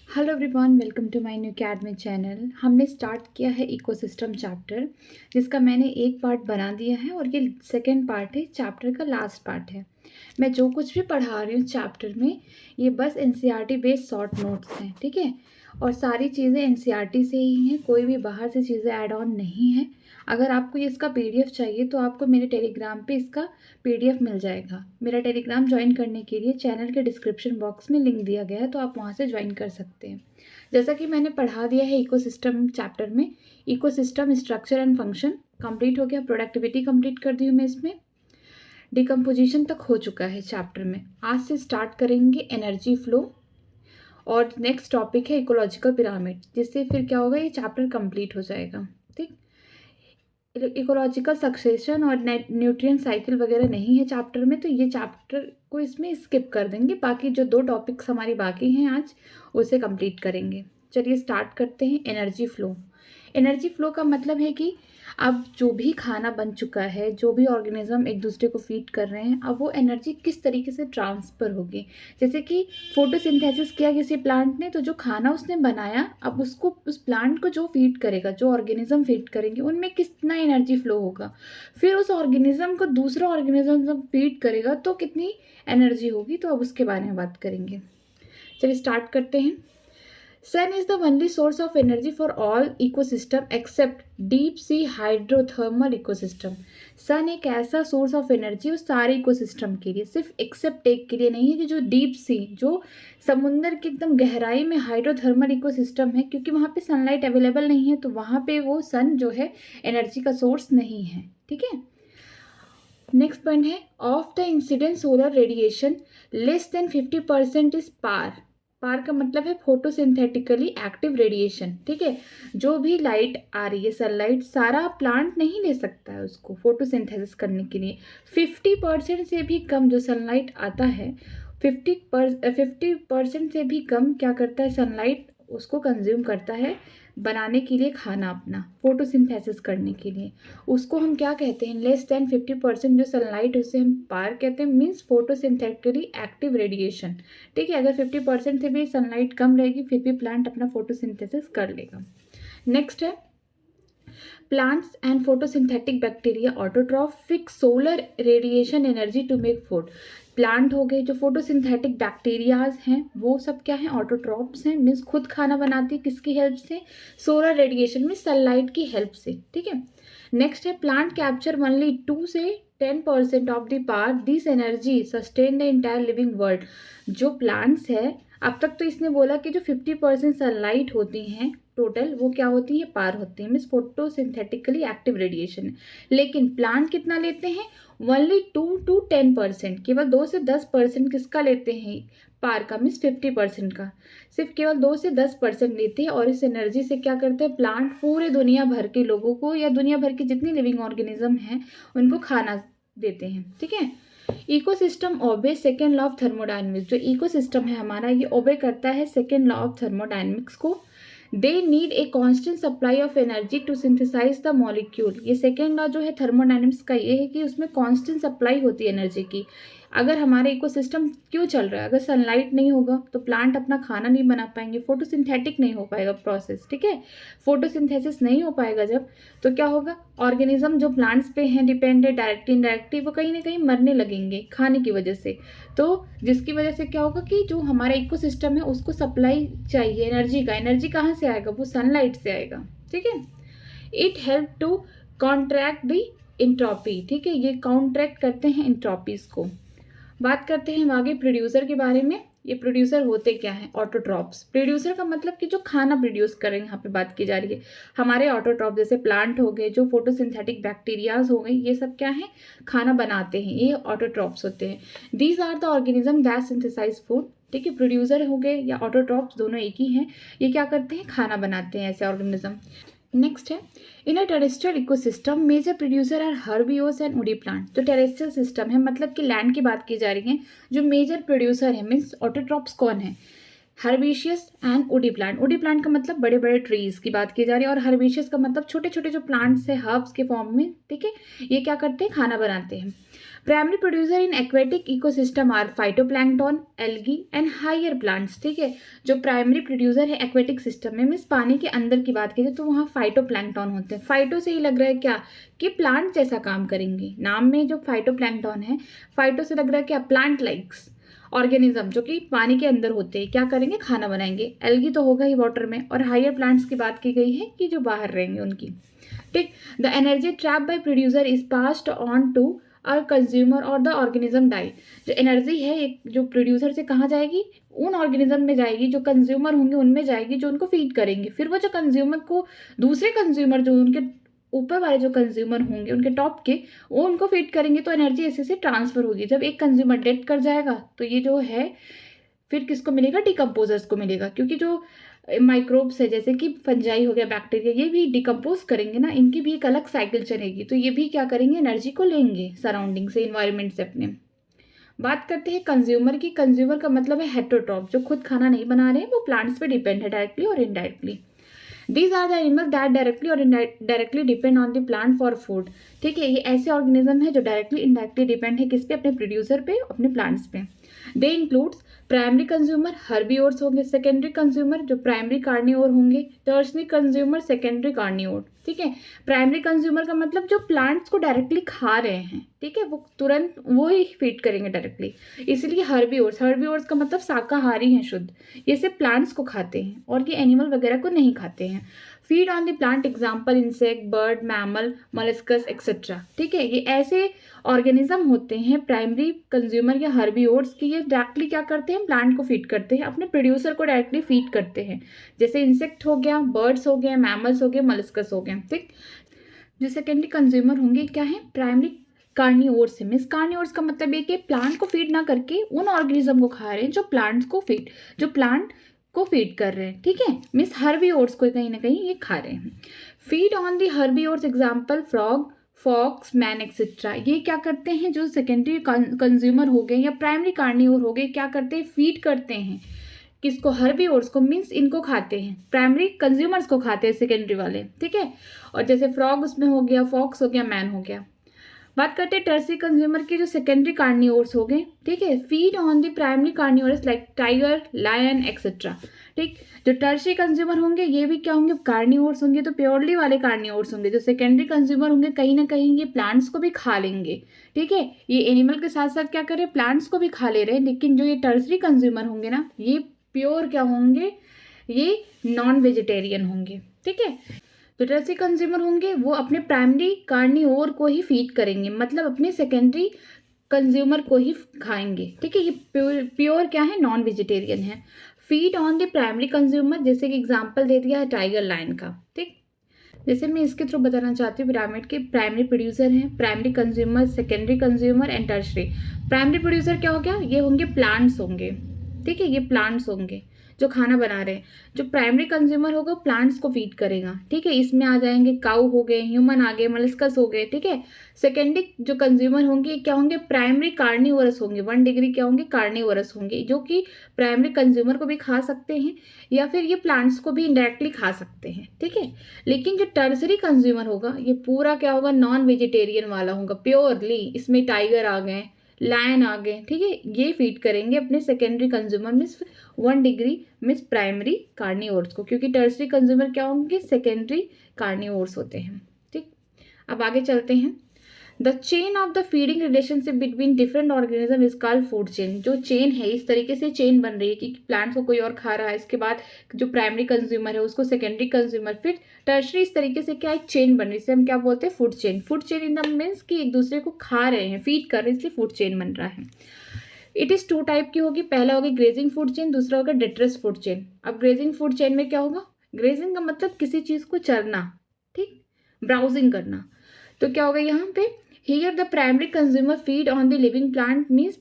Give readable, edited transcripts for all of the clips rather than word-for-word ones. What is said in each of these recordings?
Hello everyone, welcome to my new academic channel. हमने start किया है इकोसिस्टम चैप्टर, जिसका मैंने एक पार्ट बना दिया है और ये सेकंड पार्ट है, चैप्टर का लास्ट पार्ट है। मैं जो कुछ भी पढ़ा रही हूँ चैप्टर में, ये बस एनसीईआरटी बेस्ड शॉर्ट नोट्स हैं, ठीक है। और सारी चीज़ें एनसीईआरटी से ही हैं, कोई भी बाहर से चीज़ें ऐड ऑन नहीं है। अगर आपको इसका पीडीएफ चाहिए तो आपको मेरे टेलीग्राम पे इसका पीडीएफ मिल जाएगा। मेरा टेलीग्राम ज्वाइन करने के लिए चैनल के डिस्क्रिप्शन बॉक्स में लिंक दिया गया है, तो आप वहाँ से ज्वाइन कर सकते हैं। जैसा कि मैंने पढ़ा दिया है इकोसिस्टम चैप्टर में, ecosystem structure and function complete हो गया, प्रोडक्टिविटी कंप्लीट कर दी हूँ मैं इसमें, डिकम्पोजिशन तक हो चुका है चैप्टर में। आज से स्टार्ट करेंगे एनर्जी फ्लो और नेक्स्ट टॉपिक है इकोलॉजिकल पिरामिड, जिससे फिर क्या होगा, ये चैप्टर कंप्लीट हो जाएगा। ठीक, इकोलॉजिकल सक्सेशन और न्यूट्रिएंट साइकिल वगैरह नहीं है चैप्टर में, तो ये चैप्टर को इसमें स्किप कर देंगे। बाकी जो 2 टॉपिक्स हमारी बाकी हैं आज, उसे कंप्लीट करेंगे। चलिए स्टार्ट करते हैं। Energy flow. एनर्जी फ्लो का मतलब है कि अब जो भी खाना बन चुका है, जो भी ऑर्गेनिज्म एक दूसरे को फीड कर रहे हैं, अब वो एनर्जी किस तरीके से ट्रांसफ़र होगी। जैसे कि फोटोसिंथेसिस किया किसी प्लांट ने, तो जो खाना उसने बनाया, अब उसको उस प्लांट को जो फीड करेगा, जो ऑर्गेनिज्म फीड करेंगे, उनमें कितना एनर्जी फ्लो होगा। फिर उस ऑर्गेनिज्म को दूसरा ऑर्गेनिज्म जब फीड करेगा तो कितनी एनर्जी होगी, तो अब उसके बारे में बात करेंगे। चलिए स्टार्ट करते हैं। Sun is the only source of energy for all ecosystem except deep sea hydrothermal ecosystem. सन एक ऐसा सोर्स ऑफ एनर्जी उस सारे इकोसिस्टम के लिए, सिर्फ एक्सेप्ट एक के लिए नहीं है, कि जो डीप सी, जो समुंदर की एकदम गहराई में हाइड्रोथर्मल इकोसिस्टम है, क्योंकि वहाँ पे सनलाइट अवेलेबल नहीं है, तो वहाँ पे वो सन जो है एनर्जी का सोर्स नहीं है। ठीक है। नेक्स्ट पॉइंट है, of the incident solar radiation less than 50% is PAR. PAR का मतलब है फोटोसिंथेटिकली एक्टिव रेडिएशन। ठीक है, जो भी लाइट आ रही है, सनलाइट, सारा प्लांट नहीं ले सकता है उसको फोटोसिंथेसिस करने के लिए। 50% से भी कम जो सनलाइट आता है, 50% से भी कम क्या करता है, सनलाइट उसको कंज्यूम करता है बनाने के लिए, खाना अपना फोटोसिंथेसिस करने के लिए। उसको हम क्या कहते हैं, लेस देन 50% जो सनलाइट, उसे हम पार कहते हैं, मीन्स फोटोसिंथेटिकली एक्टिव रेडिएशन। ठीक है, अगर 50% से भी सनलाइट कम रहेगी, फिर भी प्लांट अपना फोटोसिंथेसिस कर लेगा। नेक्स्ट है, plants and photosynthetic bacteria autotroph fix solar radiation energy to make food. Plant हो गए, जो फोटोसिंथेटिक बैक्टीरियाज हैं, वो सब क्या हैं, ऑटोट्रॉप्स हैं, मीन्स खुद खाना बनाती है, किसकी हेल्प से, सोलर रेडिएशन में, सनलाइट की हेल्प से। ठीक है। नेक्स्ट है, प्लांट कैप्चर ओनली 2 से 10% of the power this energy sustain the entire living world. जो प्लांट्स है, अब तक तो इसने बोला कि जो 50% सनलाइट होती हैं टोटल, वो क्या होती है, पार होती है, मीन्स फोटोसिंथेटिकली एक्टिव रेडिएशन। लेकिन प्लांट कितना लेते हैं, ओनली 2 to 10%, केवल 2 से 10% किसका लेते हैं, पार का, मीन्स 50% का, सिर्फ केवल 2 से 10% लेते हैं। और इस एनर्जी से क्या करते हैं, प्लांट पूरे दुनिया भर के लोगों को, या दुनिया भर की जितनी लिविंग ऑर्गेनिज्म हैं, उनको खाना देते हैं। ठीक है। Ecosystem obey second law of thermodynamics. जो इकोसिस्टम है हमारा, ये ओबे करता है सेकेंड लॉ ऑफ थर्मोडायनेमिक्स को। They need a constant supply of energy to synthesize the molecule. ये सेकेंड लॉ जो है थर्मोडायनेमिक्स का, ये है कि उसमें कॉन्स्टेंट सप्लाई होती है एनर्जी की। अगर हमारा इकोसिस्टम क्यों चल रहा है, अगर सनलाइट नहीं होगा तो प्लांट अपना खाना नहीं बना पाएंगे, फोटोसिंथेटिक नहीं हो पाएगा प्रोसेस। ठीक है, फोटोसिंथेसिस नहीं हो पाएगा जब, तो क्या होगा, ऑर्गेनिज्म जो प्लांट्स पे हैं डिपेंडेंट, डायरेक्टली इनडायरेक्टली, वो कहीं ना कहीं मरने लगेंगे खाने की वजह से। तो जिसकी वजह से क्या होगा कि जो हमारा इकोसिस्टम है, उसको सप्लाई चाहिए एनर्जी का। एनर्जी कहाँ से आएगा, वो सनलाइट से आएगा। ठीक है। It help to contract the entropy. ठीक है, ये कॉन्ट्रैक्ट करते हैं इंट्रॉपीज को। बात करते हैं आगे प्रोड्यूसर के बारे में। ये प्रोड्यूसर होते क्या हैं, ऑटोट्रॉप्स। प्रोड्यूसर का मतलब कि जो खाना प्रोड्यूस कर रहे हैं, यहाँ पे बात की जा रही है। हमारे ऑटोट्रॉप जैसे प्लांट हो गए, जो फोटोसिंथेटिक बैक्टीरियाज हो गए, ये सब क्या है, खाना बनाते हैं, ये ऑटोट्रॉप्स होते हैं। These are the organism that synthesize food. ठीक है, प्रोड्यूसर हो गए या ऑटोट्रॉप्स, दोनों एक ही हैं। ये क्या करते हैं, खाना बनाते हैं ऐसे ऑर्गेनिज्म। नेक्स्ट है, in a terrestrial ecosystem major producer are herbivores and woody plant. तो टेरेस्ट्रियल सिस्टम है, मतलब कि लैंड की बात की जा रही है, जो मेजर प्रोड्यूसर है, मीन्स ऑटोट्रॉप्स कौन है, herbaceous and woody plant. Woody plant का मतलब बड़े बड़े ट्रीज की बात की जा रही है, और हर्बेशियस का मतलब छोटे छोटे जो प्लांट्स है हर्ब्स के फॉर्म में, ठीक है, ये क्या करते हैं, खाना बनाते हैं। Primary producer in aquatic ecosystem are phytoplankton, algae and higher plants, ठीक है। जो प्राइमरी प्रोड्यूसर है एक्वेटिक सिस्टम में, मीन्स पानी के अंदर की बात की जाए तो वहाँ फाइटोप्लैंक्टन होते हैं। फाइटो से ही लग रहा है क्या कि प्लांट जैसा काम करेंगे, नाम में जो फाइटोप्लैंक्टन है, फाइटो से लग रहा है क्या, प्लांट लाइक्स ऑर्गेनिज्म जो कि पानी के अंदर होते हैं, क्या करेंगे, खाना बनाएंगे। एल्गी तो होगा ही वाटर में, और हायर प्लांट्स की बात की गई है कि जो बाहर रहेंगे उनकी, ठीक। The energy trap by producer is passed on to और कंज्यूमर और द ऑर्गेनिज्म डाई। जो एनर्जी है एक जो प्रोड्यूसर से कहाँ जाएगी, उन ऑर्गेनिज्म में जाएगी, जो कंज्यूमर होंगे उनमें जाएगी, जो उनको फीड करेंगे। फिर वो जो कंज्यूमर को दूसरे कंज्यूमर जो उनके ऊपर वाले जो कंज्यूमर होंगे उनके टॉप के, वो उनको फीड करेंगे, तो एनर्जी ऐसे से ट्रांसफर होगी। जब एक कंज्यूमर डेड कर जाएगा तो ये जो है फिर किसको मिलेगा, डिकम्पोजर्स को मिलेगा, क्योंकि जो माइक्रोब्स है जैसे कि फंजाई हो गया, बैक्टीरिया, ये भी डिकम्पोज करेंगे ना, इनकी भी एक अलग साइकिल चलेगी, तो ये भी क्या करेंगे, एनर्जी को लेंगे सराउंडिंग से, इन्वायरमेंट से अपने। बात करते हैं कंज्यूमर की। कंज्यूमर का मतलब है हेटेरोट्रॉफ, जो खुद खाना नहीं बना रहे हैं, वो प्लांट्स पे डिपेंड है डायरेक्टली और indirectly. These are the animal that directly और directly depend on the plant for food, ठीक है। ये ऐसे ऑर्गेनिज्म है जो डायरेक्टली इनडायरेक्टली डिपेंड है किस पे, अपने प्रोड्यूसर पे, अपने प्लांट्स पे। दे इंक्लूड्स प्राइमरी कंज्यूमर हर्बिवोर्स होंगे, सेकेंडरी कंज्यूमर जो प्राइमरी कार्निवोर होंगे, टर्शरी कंज्यूमर सेकेंडरी कार्निवोर, ठीक है। प्राइमरी कंज्यूमर का मतलब जो प्लांट्स को डायरेक्टली खा रहे हैं, ठीक है, वो तुरंत वो ही फीड करेंगे डायरेक्टली, इसलिए हर्बिवोर्स। हर्बिवोर्स का मतलब शाकाहारी हैं, शुद्ध, ये सिर्फ प्लांट्स को खाते हैं और ये एनिमल वगैरह को नहीं खाते हैं। Feed on the plant example insect, bird, mammal, molluscs etcetera, ठीक है। ये ऐसे ऑर्गेनिज्म होते हैं प्राइमरी कंज्यूमर या हर्बिवोर्स की, ये डायरेक्टली क्या करते हैं, प्लांट को फीड करते हैं, अपने प्रोड्यूसर को डायरेक्टली फीड करते हैं, जैसे इंसेक्ट हो गया, बर्ड्स हो गए, मैमल्स हो गए, मोलस्कस हो गए, ठीक। जो सेकेंडरी कंज्यूमर होंगे क्या है, प्राइमरी कार्निवोर्स है। मीन्स कार्निवोर्स का मतलब ये कि प्लांट को फीड ना करके उन ऑर्गेनिज्म को खा रहे हैं जो प्लांट्स को फीड, जो प्लांट को फीड कर रहे हैं, ठीक है। मीन्स हर्बिवोर्स को कहीं ना कहीं ये खा रहे हैं। Feed on the herbivores example frog, fox, man etcetera. ये क्या करते हैं, जो सेकेंडरी कंज्यूमर हो गए या प्राइमरी कार्निवोर हो गए, क्या करते हैं, फीड करते हैं किसको, हर्बिवोर्स को, मीन्स इनको खाते हैं, प्राइमरी कंज्यूमर्स को खाते हैं सेकेंडरी वाले, ठीक है। और जैसे फ्रॉग उसमें हो गया, फॉक्स हो गया, मैन हो गया। बात करते हैं टर्सरी कंज्यूमर की, जो सेकेंडरी कार्निवोर्स हो गए, ठीक है। Feed on the primary carnivores like tiger, lion etcetera, ठीक। जो टर्सरी कंज्यूमर होंगे ये भी क्या होंगे, कार्निवोर्स होंगे, तो प्योरली वाले कार्निवोर्स होंगे। जो सेकेंडरी कंज्यूमर होंगे कहीं ना कहीं ये प्लांट्स को भी खा लेंगे, ठीक है। ये एनिमल के साथ साथ क्या कर रहे हैं, प्लांट्स को भी खा ले रहे हैं, लेकिन जो ये टर्सरी कंज्यूमर होंगे ना, ये प्योर क्या होंगे, ये नॉन वेजिटेरियन होंगे, ठीक है। जो टर्सरी कंज्यूमर होंगे वो अपने प्राइमरी कार्निवोर को ही फीड करेंगे, मतलब अपने सेकेंडरी कंज्यूमर को ही खाएंगे, ठीक है। ये प्योर क्या है, नॉन वेजिटेरियन है। Feed on the primary consumer, जैसे कि एग्जांपल दे दिया है टाइगर, लायन का, ठीक। जैसे मैं इसके थ्रू बताना चाहती हूँ, पिरामिड के प्राइमरी प्रोड्यूसर हैं, primary consumer, secondary consumer and tertiary. Primary producer क्या हो गया, ये होंगे प्लांट्स होंगे, ठीक है, ये प्लांट्स होंगे जो खाना बना रहे हैं। जो प्राइमरी कंज्यूमर होगा प्लांट्स को फीड करेगा, ठीक है। इसमें आ जाएंगे काऊ हो गए, ह्यूमन आ गए, मोलस्कस हो गए, ठीक है। सेकेंडरी जो कंज्यूमर होंगे क्या होंगे, प्राइमरी कार्निवोरस होंगे, 1 डिग्री क्या होंगे, कार्निवोरस होंगे, जो कि प्राइमरी कंज्यूमर को भी खा सकते हैं या फिर ये प्लांट्स को भी इनडायरेक्टली खा सकते हैं, ठीक है। लेकिन जो टर्सरी कंज्यूमर होगा ये पूरा क्या होगा, नॉन वेजिटेरियन वाला होगा प्योरली। इसमें टाइगर आ गए, लायन आ गए, ठीक है, ये फीड करेंगे अपने secondary consumer means 1 degree means primary carnivores को, क्योंकि टर्सरी कंज्यूमर क्या होंगे, सेकेंडरी कार्निवोर्स होते हैं, ठीक। अब आगे चलते हैं। The chain of the feeding relationship between different organism is called food chain. जो चेन है इस तरीके से चेन बन रही है कि प्लांट्स को कोई और खा रहा है, इसके बाद जो प्राइमरी कंज्यूमर है उसको सेकेंडरी कंज्यूमर, फिर टर्शरी, इस तरीके से क्या एक चेन बन रही है, इसे हम क्या बोलते हैं, food chain. Food chain in the means कि एक दूसरे को खा रहे हैं, फीड कर रहे हैं, इसलिए फूड चेन बन रहा है। इट इज़ 2 टाइप की होगी, पहला होगी ग्रेजिंग फूड चेन, दूसरा होगा डेट्रस फूड चेन। अब ग्रेजिंग फूड चेन में क्या होगा, ग्रेजिंग का मतलब किसी चीज़ को चरना, ठीक, ब्राउजिंग करना। तो क्या होगा यहाँ पे, here the primary consumer feed on the living plant means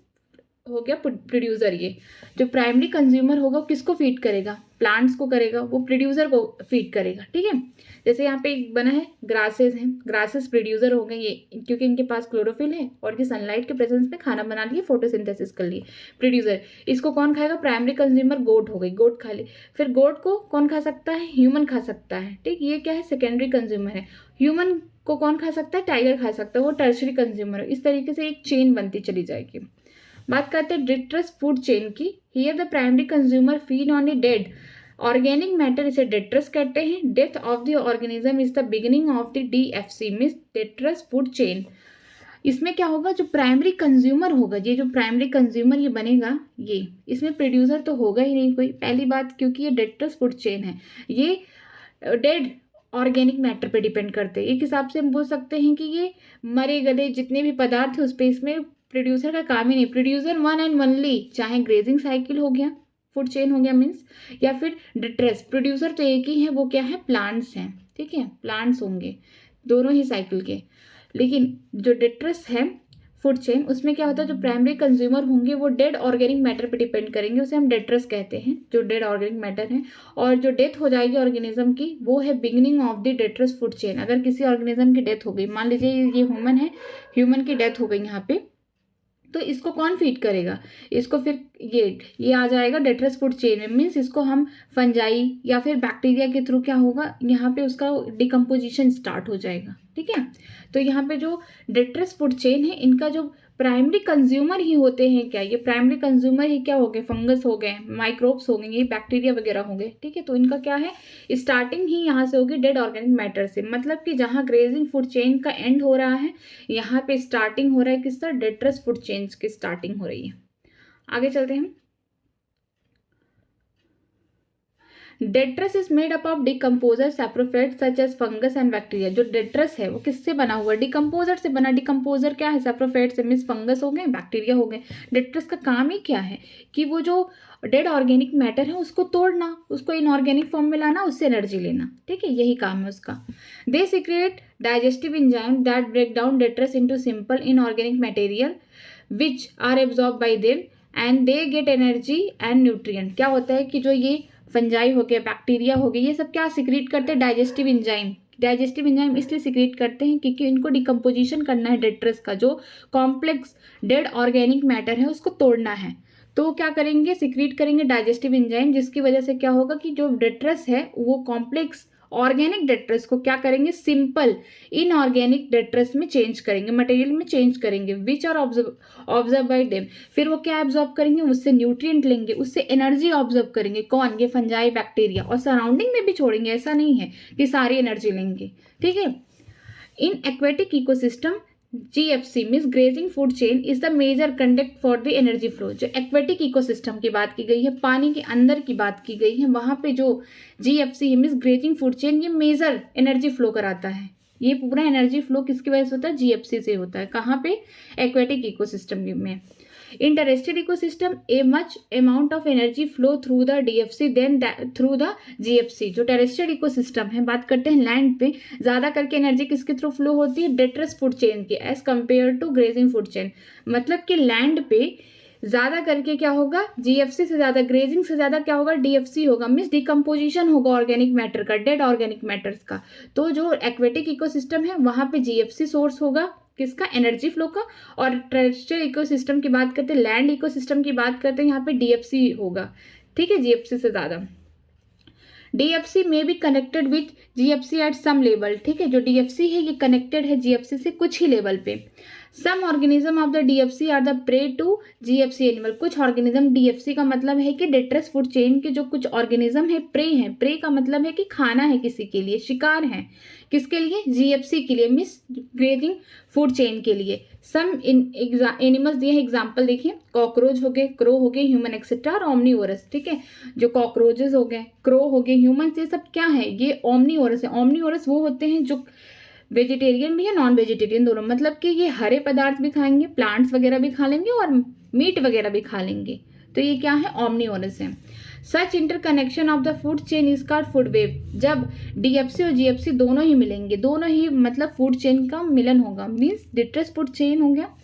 हो गया प्रोड्यूसर। ये जो प्राइमरी कंज्यूमर होगा वो किसको फीड करेगा, प्लांट्स को करेगा, वो प्रोड्यूसर को फीड करेगा, ठीक है। जैसे यहाँ पे एक बना है ग्रासेस हैं, ग्रासेस प्रोड्यूसर हो गए ये, क्योंकि इनके पास क्लोरोफिल है और ये सनलाइट के प्रेजेंस में खाना बना लिए, फोटोसिंथेसिस कर लिए। प्रोड्यूसर, इसको कौन खाएगा, प्राइमरी कंज्यूमर गोट हो गई, गोट खा ली। फिर गोट को कौन खा सकता है, ह्यूमन खा सकता है, ठीक। ये क्या है, सेकेंडरी कंज्यूमर है। ह्यूमन को कौन खा सकता है, टाइगर खा सकता है, वो टर्शरी कंज्यूमर है। इस तरीके से एक चेन बनती चली जाएगी। बात करते हैं डेट्रस फूड चेन की। Here the primary consumer feed on a dead organic matter, इसे डेट्रस कहते हैं। Death of the organism is the beginning of the DFC means detritus food chain. इसमें क्या होगा, जो प्राइमरी कंज्यूमर होगा, ये जो प्राइमरी कंज्यूमर ये बनेगा, ये इसमें प्रोड्यूसर तो होगा ही नहीं कोई, पहली बात, क्योंकि ये डेट्रस फूड चेन है, ये डेड ऑर्गेनिक मैटर पे डिपेंड करते हैं। एक हिसाब से हम बोल सकते हैं कि ये मरे गले जितने भी पदार्थ है उस पर इसमें प्रोड्यूसर का काम ही नहीं। प्रोड्यूसर वन एंड ओनली, चाहे ग्रेजिंग साइकिल हो गया, फूड चेन हो गया मीन्स, या फिर डिट्रेस, प्रोड्यूसर तो एक ही है, वो क्या है, प्लांट्स हैं, ठीक है, प्लांट्स होंगे दोनों ही साइकिल के। लेकिन जो डिट्रेस है फूड चेन, उसमें क्या होता है, जो प्राइमरी कंज्यूमर होंगे वो डेड ऑर्गेनिक मैटर पे डिपेंड करेंगे, उसे हम डेट्रस कहते हैं, जो डेड ऑर्गेनिक मैटर है। और जो डेथ हो जाएगी ऑर्गेनिज्म की, वो है beginning of the detritus food chain. अगर किसी ऑर्गेनिज्म की डेथ हो गई, मान लीजिए ये ह्यूमन है, ह्यूमन की डेथ हो गई यहाँ पे, तो इसको कौन फीड करेगा, इसको फिर ये आ जाएगा डेट्रस फूड चेन में। मीन्स इसको हम फंजाई या फिर बैक्टीरिया के थ्रू क्या होगा, यहाँ पे उसका डिकम्पोजिशन स्टार्ट हो जाएगा, ठीक है। तो यहाँ पे जो डेट्रस फूड चेन है, इनका जो प्राइमरी कंज्यूमर ही होते हैं क्या, ये प्राइमरी कंज्यूमर ही क्या हो गए, फंगस हो गए, माइक्रोब्स हो गए, ये बैक्टीरिया वगैरह हो गए, ठीक है। तो इनका क्या है, स्टार्टिंग ही यहाँ से होगी डेड ऑर्गेनिक मैटर से, मतलब कि जहाँ ग्रेजिंग फूड चेन का एंड हो रहा है, यहाँ पे स्टार्टिंग हो रहा है किसका, डेट्रस फूड चेन की स्टार्टिंग हो रही है। आगे चलते हैं। Detritus is made up of decomposer saprophytes such as fungus and bacteria. जो डेट्रस है वो किससे बना हुआ है, डिकम्पोजर से बना। डिकम्पोजर क्या है, सैप्रोफाइट्स से, मीन्स फंगस हो गए, बैक्टीरिया हो गए। डेट्रस का काम ही क्या है कि वो जो डेड ऑर्गेनिक मैटर है उसको तोड़ना, उसको इनऑर्गेनिक फॉर्म में लाना, उससे एनर्जी लेना, ठीक है, यही काम है उसका। They secrete digestive enzyme that break down detritus into simple inorganic material which are absorb by them and they get energy and nutrient. क्या होता है कि जो ये फंजाई हो गया, बैक्टीरिया हो गए, ये सब क्या सीक्रेट करते हैं, डाइजेस्टिव एंजाइम। डाइजेस्टिव एंजाइम इसलिए सीक्रेट करते हैं क्योंकि इनको डिकम्पोजिशन करना है, डेट्रस का जो कॉम्प्लेक्स डेड ऑर्गेनिक मैटर है उसको तोड़ना है। तो क्या करेंगे, सीक्रेट करेंगे डाइजेस्टिव एंजाइम, जिसकी वजह से क्या होगा कि जो डेट्रस है वो कॉम्प्लेक्स ऑर्गेनिक डेट्रस को क्या करेंगे, सिंपल इनऑर्गेनिक डेट्रस में चेंज करेंगे, मटेरियल में चेंज करेंगे, which are observe by them. फिर वो क्या ऑब्जर्व करेंगे, उससे न्यूट्रिएंट लेंगे, उससे एनर्जी ऑब्जर्व करेंगे, कौन, ये फंजाई बैक्टीरिया, और सराउंडिंग में भी छोड़ेंगे, ऐसा नहीं है कि सारी एनर्जी लेंगे, ठीक है। In aquatic ecosystem GFC means grazing food chain is the major conduct for the energy flow. जो एक्वेटिक इकोसिस्टम की बात की गई है, पानी के अंदर की बात की गई है, वहाँ पे जो GFC means grazing food chain, ये मेजर एनर्जी फ्लो कराता है। ये पूरा एनर्जी फ्लो किसकी वजह से होता है, GFC से होता है। कहाँ पे, एक्वेटिक इकोसिस्टम में। In terrestrial ecosystem, a much amount of energy flow through the DFC then through the GFC। जो टेरेस्ट्रियल इकोसिस्टम है, बात करते हैं लैंड पे, ज़्यादा करके एनर्जी किसके थ्रू फ्लो होती है, डेट्रस फूड चेन की, as compare to grazing food chain. मतलब कि लैंड पे ज़्यादा करके क्या होगा, GFC से ज़्यादा, ग्रेजिंग से ज़्यादा क्या होगा, DFC होगा, मीन्स डिकम्पोजिशन होगा ऑर्गेनिक मैटर का, डेड ऑर्गेनिक मैटर्स का। तो जो एक्वेटिक इकोसिस्टम है वहाँ पे GFC सोर्स होगा किसका, एनर्जी फ्लो का। और टेरेस्ट्रियल इकोसिस्टम की बात करते हैं, लैंड इकोसिस्टम की बात करते हैं, यहाँ पे DFC होगा, ठीक है, GFC से ज़्यादा। DFC में भी connected with GFC at some level, ठीक है। जो DFC है ये कनेक्टेड है GFC से कुछ ही लेवल पे। Some organism of the DFC are the prey to GFC animal. कुछ ऑर्गेनिज्म, DFC का मतलब है कि डेट्रस फूड चेन के जो कुछ ऑर्गेनिज्म है प्रे हैं, प्रे का मतलब है कि खाना है किसी के लिए, शिकार है, किसके लिए, GFC के लिए, मिस ग्रेजिंग फूड चेन के लिए। सम एनिमल्स दिए हैं, एग्जाम्पल देखिए, कॉकरोच हो गए, क्रो हो गए, ह्यूमन एक्सेट्रा, और ओमनीवोरस, ठीक है। जो कॉकरोचेस हो गए, क्रो हो गए, ह्यूमन, ये सब क्या है, ये ओमनीवोरस है। ओमनीवोरस वो होते हैं जो वेजिटेरियन भी है, नॉन वेजिटेरियन दोनों, मतलब कि ये हरे पदार्थ भी खाएंगे, प्लांट्स वगैरह भी खा लेंगे और मीट वगैरह भी खा लेंगे। तो ये क्या है, ओमनीवोरस है। Such interconnection of the food chain is called food web. जब DFC और GFC दोनों ही मिलेंगे, दोनों ही मतलब फूड चेन का मिलन होगा, मीन्स डेट्रस फूड चेन हो गया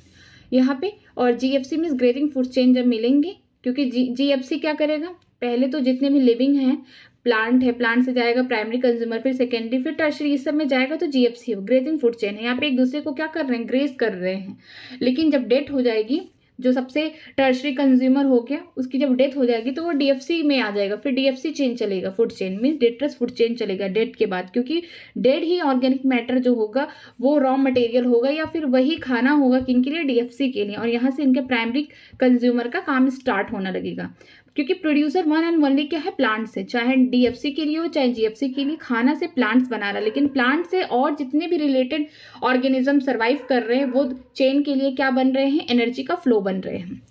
यहाँ पे, और GFC means grazing food chain जब मिलेंगे, क्योंकि जीएफसी क्या करेगा, पहले तो जितने भी लिविंग हैं, प्लांट है, प्लांट से जाएगा प्राइमरी कंज्यूमर, फिर सेकेंडरी, फिर टर्शरी, इस सब में जाएगा तो जीएफसी हो, ग्रेजिंग फूड चेन है। यहाँ पे एक दूसरे को क्या कर रहे हैं, ग्रेज कर रहे हैं। लेकिन जब डेथ हो जाएगी, जो सबसे टर्शरी कंज्यूमर हो गया, उसकी जब डेथ हो जाएगी तो वो डीएफसी में आ जाएगा, फिर डीएफसी चेन चलेगा, food chain means detritus food chain चलेगा डेथ के बाद, क्योंकि डेड ही ऑर्गेनिक मैटर जो होगा वो रॉ मटेरियल होगा या फिर वही खाना होगा किनके लिए, डीएफसी के लिए, और यहाँ से इनके प्राइमरी कंज्यूमर का काम स्टार्ट होने लगेगा। क्योंकि प्रोड्यूसर वन एंड ओनली क्या है, प्लांट्स है, चाहे डीएफसी के लिए हो चाहे जीएफसी के लिए, खाना से प्लांट्स बना रहा है, लेकिन प्लांट से और जितने भी रिलेटेड ऑर्गेनिज्म सर्वाइव कर रहे हैं वो चेन के लिए क्या बन रहे हैं, एनर्जी का फ्लो बन रहे हैं।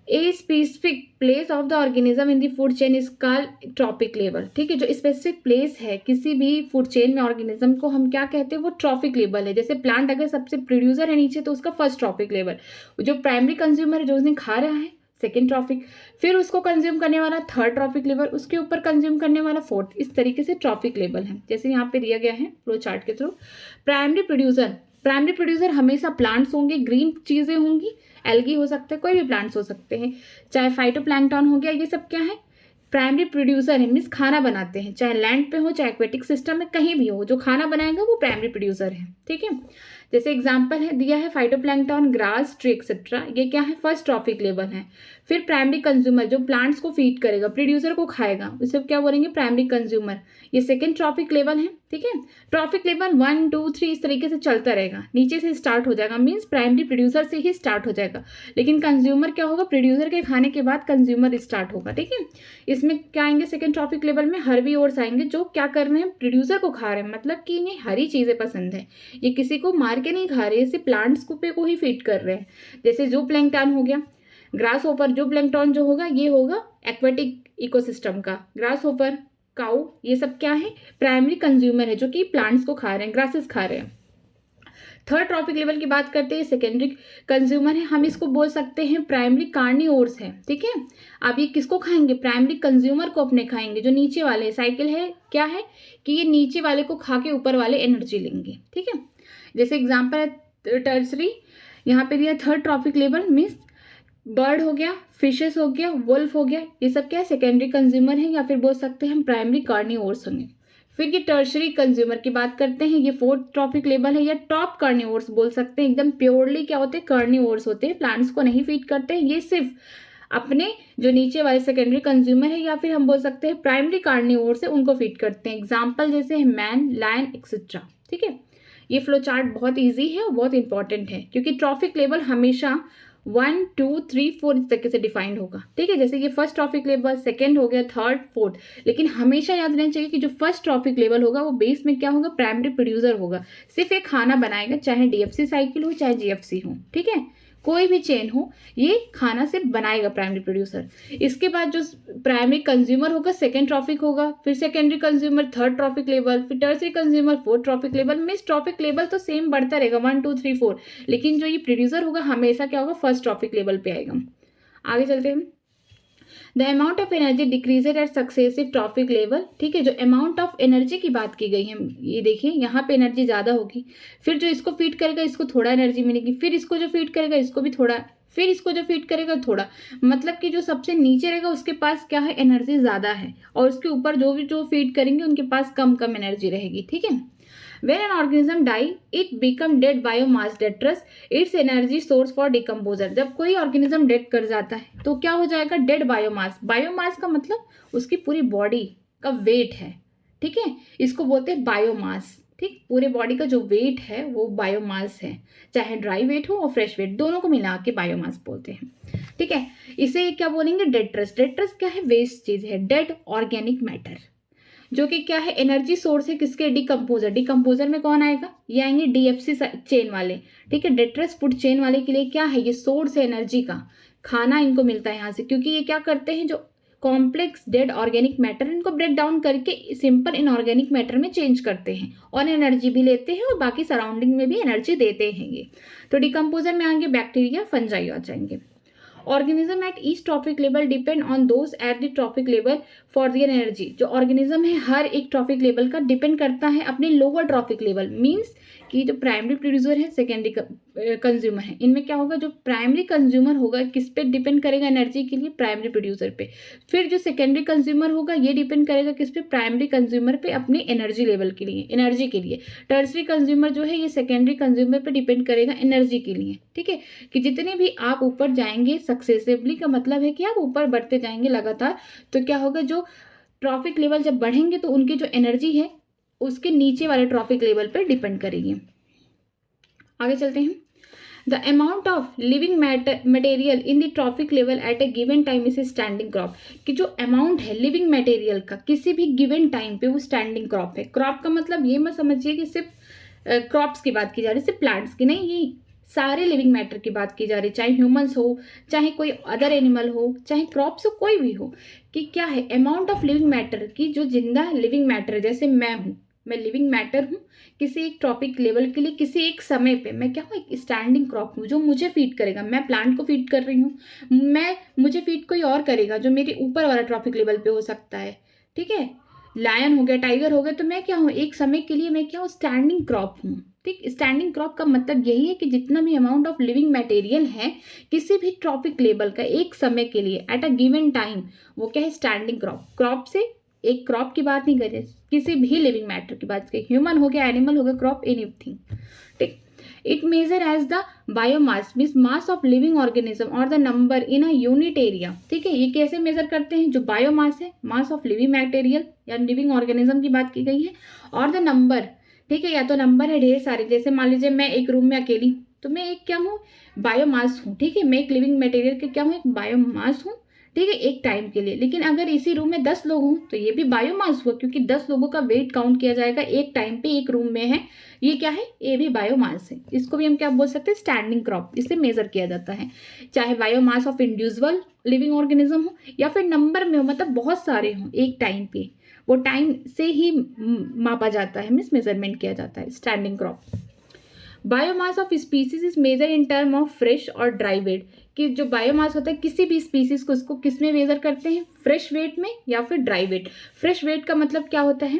A specific place of the organism in the food chain is called traffic level. ठीक है, जो स्पेसिफिक प्लेस है किसी भी फूड चेन में ऑर्गेनिज्म को हम क्या कहते हैं, वो ट्रॉफिक लेवल है। जैसे प्लांट अगर सबसे प्रोड्यूसर है नीचे तो उसका फर्स्ट ट्रॉफिक लेवल, जो प्राइमरी कंज्यूमर है जो उसने खा रहा है सेकेंड ट्रॉफिक, फिर उसको कंज्यूम करने वाला थर्ड ट्रॉफिक लेवल, उसके ऊपर कंज्यूम करने वाला फोर्थ, इस तरीके से ट्रॉफिक लेवल है। जैसे यहाँ पे दिया गया है फ्लो चार्ट के थ्रू। प्राइमरी प्रोड्यूसर हमेशा प्लांट्स होंगे, ग्रीन चीज़ें होंगी, एल्गी हो सकते हैं, कोई भी प्लांट्स हो सकते हैं, चाहे फाइटोप्लैंक्टन हो गया, ये सब क्या है, प्राइमरी प्रोड्यूसर है, मीन्स खाना बनाते हैं, चाहे लैंड पे हो चाहे एक्वेटिक सिस्टम में कहीं भी हो, जो खाना बनाएगा वो प्राइमरी प्रोड्यूसर है। ठीक है, जैसे एग्जांपल है दिया है फाइटोप्लैंक्टन, ग्रास, ट्री एक्सेट्रा, ये क्या है, फर्स्ट ट्रॉफिक लेवल है। फिर प्राइमरी कंज्यूमर जो प्लांट्स को फीड करेगा, प्रोड्यूसर को खाएगा, उसे क्या बोलेंगे, प्राइमरी कंज्यूमर, ये सेकेंड ट्रॉफिक लेवल है। ठीक है, ट्रॉफिक लेवल 1 2 3 इस तरीके से चलता रहेगा, नीचे से स्टार्ट हो जाएगा, मीन्स प्राइमरी प्रोड्यूसर से ही स्टार्ट हो जाएगा, लेकिन कंज्यूमर क्या होगा, प्रोड्यूसर के खाने के बाद कंज्यूमर स्टार्ट होगा। ठीक है, इसमें क्या आएंगे, सेकेंड ट्रॉफिक लेवल में हर्बीवोर्स आएंगे, जो क्या कर रहे हैं, प्रोड्यूसर को खा रहे हैं, मतलब कि इन्हें हरी चीज़ें पसंद है, ये किसी को मार के नहीं खा रहे, इसे प्लांट्स को ही फीड कर रहे हैं। जैसे जो प्लैंक्टन हो गया, ग्रास होपर, जो प्लैंक्टन जो होगा ये होगा एक्वेटिक इकोसिस्टम का, ग्रास होपर, काऊ, ये सब क्या है, प्राइमरी कंज्यूमर है जो कि प्लांट्स को खा रहे हैं, ग्रासेस खा रहे हैं। थर्ड ट्रॉफिक लेवल की बात करते हैं, सेकेंडरी कंज्यूमर है, हम इसको बोल सकते हैं प्राइमरी कार्निवोर्स है। ठीक है, अब ये किसको खाएंगे, प्राइमरी कंज्यूमर को अपने खाएंगे, जो नीचे वाले साइकिल है क्या है कि ये नीचे वाले को खा के ऊपर वाले एनर्जी लेंगे। ठीक है, जैसे एग्जाम्पल है टर्सरी, यहाँ पे दिया third trophic level, means bird हो गया, फिशेस हो गया, वुल्फ हो गया, ये सब क्या है, सेकेंडरी कंज्यूमर है, या फिर बोल सकते हैं हम प्राइमरी कार्निवोर्स होंगे। फिर ये टर्शरी कंज्यूमर की बात करते हैं, ये फोर्थ ट्रॉफिक लेवल है, या टॉप कार्निवोर्स बोल सकते हैं, एकदम प्योरली क्या होते हैं, कार्निवोर्स होते हैं, प्लांट्स को नहीं फीड करते हैं, ये सिर्फ अपने जो नीचे वाले सेकेंडरी कंज्यूमर है या फिर हम बोल सकते हैं प्राइमरी कार्निवोर्स है उनको फीड करते हैं। एग्जाम्पल जैसे है मैन, लायन एक्सेट्रा। ठीक है, ये फ्लो चार्ट बहुत ईजी है और बहुत इंपॉर्टेंट है, क्योंकि ट्रॉफिक लेवल हमेशा 1 2 3 4 इस तरीके से डिफाइंड होगा। ठीक है, जैसे ये फर्स्ट ट्रॉफिक लेवल, सेकंड हो गया, थर्ड, फोर्थ, लेकिन हमेशा याद रहना चाहिए कि जो फर्स्ट ट्रॉफिक लेवल होगा वो बेस में क्या होगा, प्राइमरी प्रोड्यूसर होगा, सिर्फ एक खाना बनाएगा, चाहे डीएफसी साइकिल हो चाहे जीएफसी हो। ठीक है, कोई भी चेन हो, ये खाना सिर्फ बनाएगा प्राइमरी प्रोड्यूसर। इसके बाद जो प्राइमरी कंज्यूमर होगा सेकेंड ट्रॉफिक होगा, फिर secondary consumer third trophic level, फिर tertiary consumer fourth trophic level. Means trophic level तो सेम बढ़ता रहेगा 1 2 3 4, लेकिन जो ये प्रोड्यूसर होगा हमेशा क्या होगा, फर्स्ट ट्रॉफिक लेवल पे आएगा। आगे चलते हैं, the amount of energy decreased at successive trophic level. ठीक है, जो अमाउंट ऑफ एनर्जी की बात की गई है, ये देखिए यहाँ पे एनर्जी ज़्यादा होगी, फिर जो इसको फीड करेगा इसको थोड़ा एनर्जी मिलेगी, फिर इसको जो फीड करेगा इसको भी थोड़ा, फिर इसको जो फीड करेगा थोड़ा, मतलब कि जो सबसे नीचे रहेगा उसके पास क्या है, एनर्जी ज़्यादा है, और उसके ऊपर जो फीड करेंगे उनके पास कम एनर्जी रहेगी। ठीक है, when an organism die it become dead biomass detritus its energy source for decomposer। जब कोई ऑर्गेनिज्म डेड कर जाता है तो क्या हो जाएगा, डेड बायोमास। बायोमास का मतलब उसकी पूरी बॉडी का वेट है। ठीक है, इसको बोलते हैं बायोमास। ठीक, पूरे बॉडी का जो वेट है वो बायोमास है, चाहे ड्राई वेट हो और फ्रेश वेट, दोनों को मिला के बायोमास बोलते हैं। ठीक है, इसे क्या बोलेंगे, डेट्रस। डेट्रस क्या है, वेस्ट चीज है, डेड ऑर्गेनिक मैटर, जो कि क्या है, एनर्जी सोर्स है किसके, डिकम्पोजर। डिकम्पोजर में कौन आएगा, ये आएंगे डीएफसी चेन वाले। ठीक है, डेट्रस फूड चेन वाले के लिए क्या है, ये सोर्स है एनर्जी का, खाना इनको मिलता है यहाँ से, क्योंकि ये क्या करते हैं, जो कॉम्प्लेक्स डेड ऑर्गेनिक मैटर इनको ब्रेक डाउन करके सिंपल इनऑर्गेनिक मैटर में चेंज करते हैं, और एनर्जी भी लेते हैं और बाकी सराउंडिंग में भी एनर्जी देते हैं ये। तो डिकम्पोजर में आएंगे बैक्टीरिया, फंजाई आ जाएंगे। Organism at each trophic level depend on those at the trophic level for their energy. जो ऑर्गेनिज्म है हर एक ट्रॉफिक लेवल का डिपेंड करता है अपने लोअर ट्रॉफिक लेवल, मीन्स कि जो प्राइमरी प्रोड्यूसर है, सेकेंडरी कंज्यूमर है, इनमें क्या होगा, जो प्राइमरी कंज्यूमर होगा किस पे डिपेंड करेगा एनर्जी के लिए, प्राइमरी प्रोड्यूसर पे। फिर जो सेकेंडरी कंज्यूमर होगा ये डिपेंड करेगा किस पे, प्राइमरी कंज्यूमर पे अपने एनर्जी लेवल के लिए, एनर्जी के लिए। टर्सरी कंज्यूमर जो है ये सेकेंडरी कंज्यूमर पे डिपेंड करेगा एनर्जी के लिए, ठीक है। कि जितने भी आप ऊपर जाएंगे सक्सेसिवली का मतलब है कि आप ऊपर बढ़ते जाएंगे लगातार, तो क्या होगा, जो ट्रॉफिक लेवल जब बढ़ेंगे तो उनकी जो एनर्जी है उसके नीचे वाले ट्रॉफिक लेवल पर डिपेंड करेगी। आगे चलते हैं। The amount of living material in the trophic level at a given time is standing crop. कि जो अमाउंट है लिविंग मटेरियल का किसी भी गिवन टाइम पे वो स्टैंडिंग क्रॉप है। क्रॉप का मतलब ये मत समझिए कि सिर्फ क्रॉप्स की बात की जा रही है, सिर्फ प्लांट्स की नहीं, ये सारे लिविंग मैटर की बात की जा रही है, चाहे ह्यूमंस हो, चाहे कोई अदर एनिमल हो, चाहे क्रॉप्स हो, कोई भी हो। कि क्या है, अमाउंट ऑफ लिविंग मैटर की जो जिंदा लिविंग मैटर है, जैसे मैं हूँ, मैं लिविंग मैटर हूँ, किसी एक ट्रॉपिक लेवल के लिए किसी एक समय पे मैं क्या हूँ, एक स्टैंडिंग क्रॉप हूँ जो मुझे फीड करेगा। मैं प्लांट को फीड कर रही हूँ, मुझे फीड कोई और करेगा जो मेरे ऊपर वाला ट्रॉपिक लेवल पे हो सकता है, ठीक है। लायन हो गया, टाइगर हो गया, तो मैं क्या हूँ, एक समय के लिए मैं क्या हूँ, स्टैंडिंग क्रॉप हूँ, ठीक। स्टैंडिंग क्रॉप का मतलब यही है कि जितना भी अमाउंट ऑफ लिविंग मटेरियल है किसी भी ट्रॉपिक लेवल का एक समय के लिए एट अ गिवन टाइम, वो क्या है, स्टैंडिंग क्रॉप। क्रॉप से एक क्रॉप की बात नहीं कर रहे, किसी भी लिविंग मैटर की बात करें, ह्यूमन हो गया, एनिमल हो गया, क्रॉप, एनीथिंग, ठीक। It measure as the biomass means mass of living organism और the number in a unit area, ठीक है। ये कैसे मेजर करते हैं, जो बायोमास है, मास ऑफ लिविंग मटेरियल या लिविंग ऑर्गेनिज्म की बात की गई है, और द नंबर, ठीक है, या तो नंबर है ढेर सारे, जैसे मान लीजिए मैं एक रूम में अकेली हूँ तो मैं एक क्या हूँ, बायोमास हूँ, ठीक है। मैं एक लिविंग मटेरियल के क्या हूँ, एक बायोमास हूँ, ठीक है, एक टाइम के लिए। लेकिन अगर इसी रूम में 10 लोग हों तो ये भी बायोमास हुआ, क्योंकि 10 लोगों का वेट काउंट किया जाएगा एक टाइम पे, एक रूम में है, ये क्या है, ये भी बायोमास है। इसको भी हम क्या बोल सकते हैं, स्टैंडिंग क्रॉप, इससे मेजर किया जाता है। चाहे biomass of individual living organism हो या फिर नंबर में हो, मतलब बहुत सारे हों एक टाइम पे, वो टाइम से ही मापा जाता है, मीन्स मेजरमेंट किया जाता है, standing crop. Biomass of species is measure in term of fresh और ड्राई वेट। कि जो बायोमास होता है किसी भी स्पीसीज को, उसको किस में मेजर करते हैं, फ्रेश वेट में या फिर ड्राई वेट। फ्रेश वेट का मतलब क्या होता है,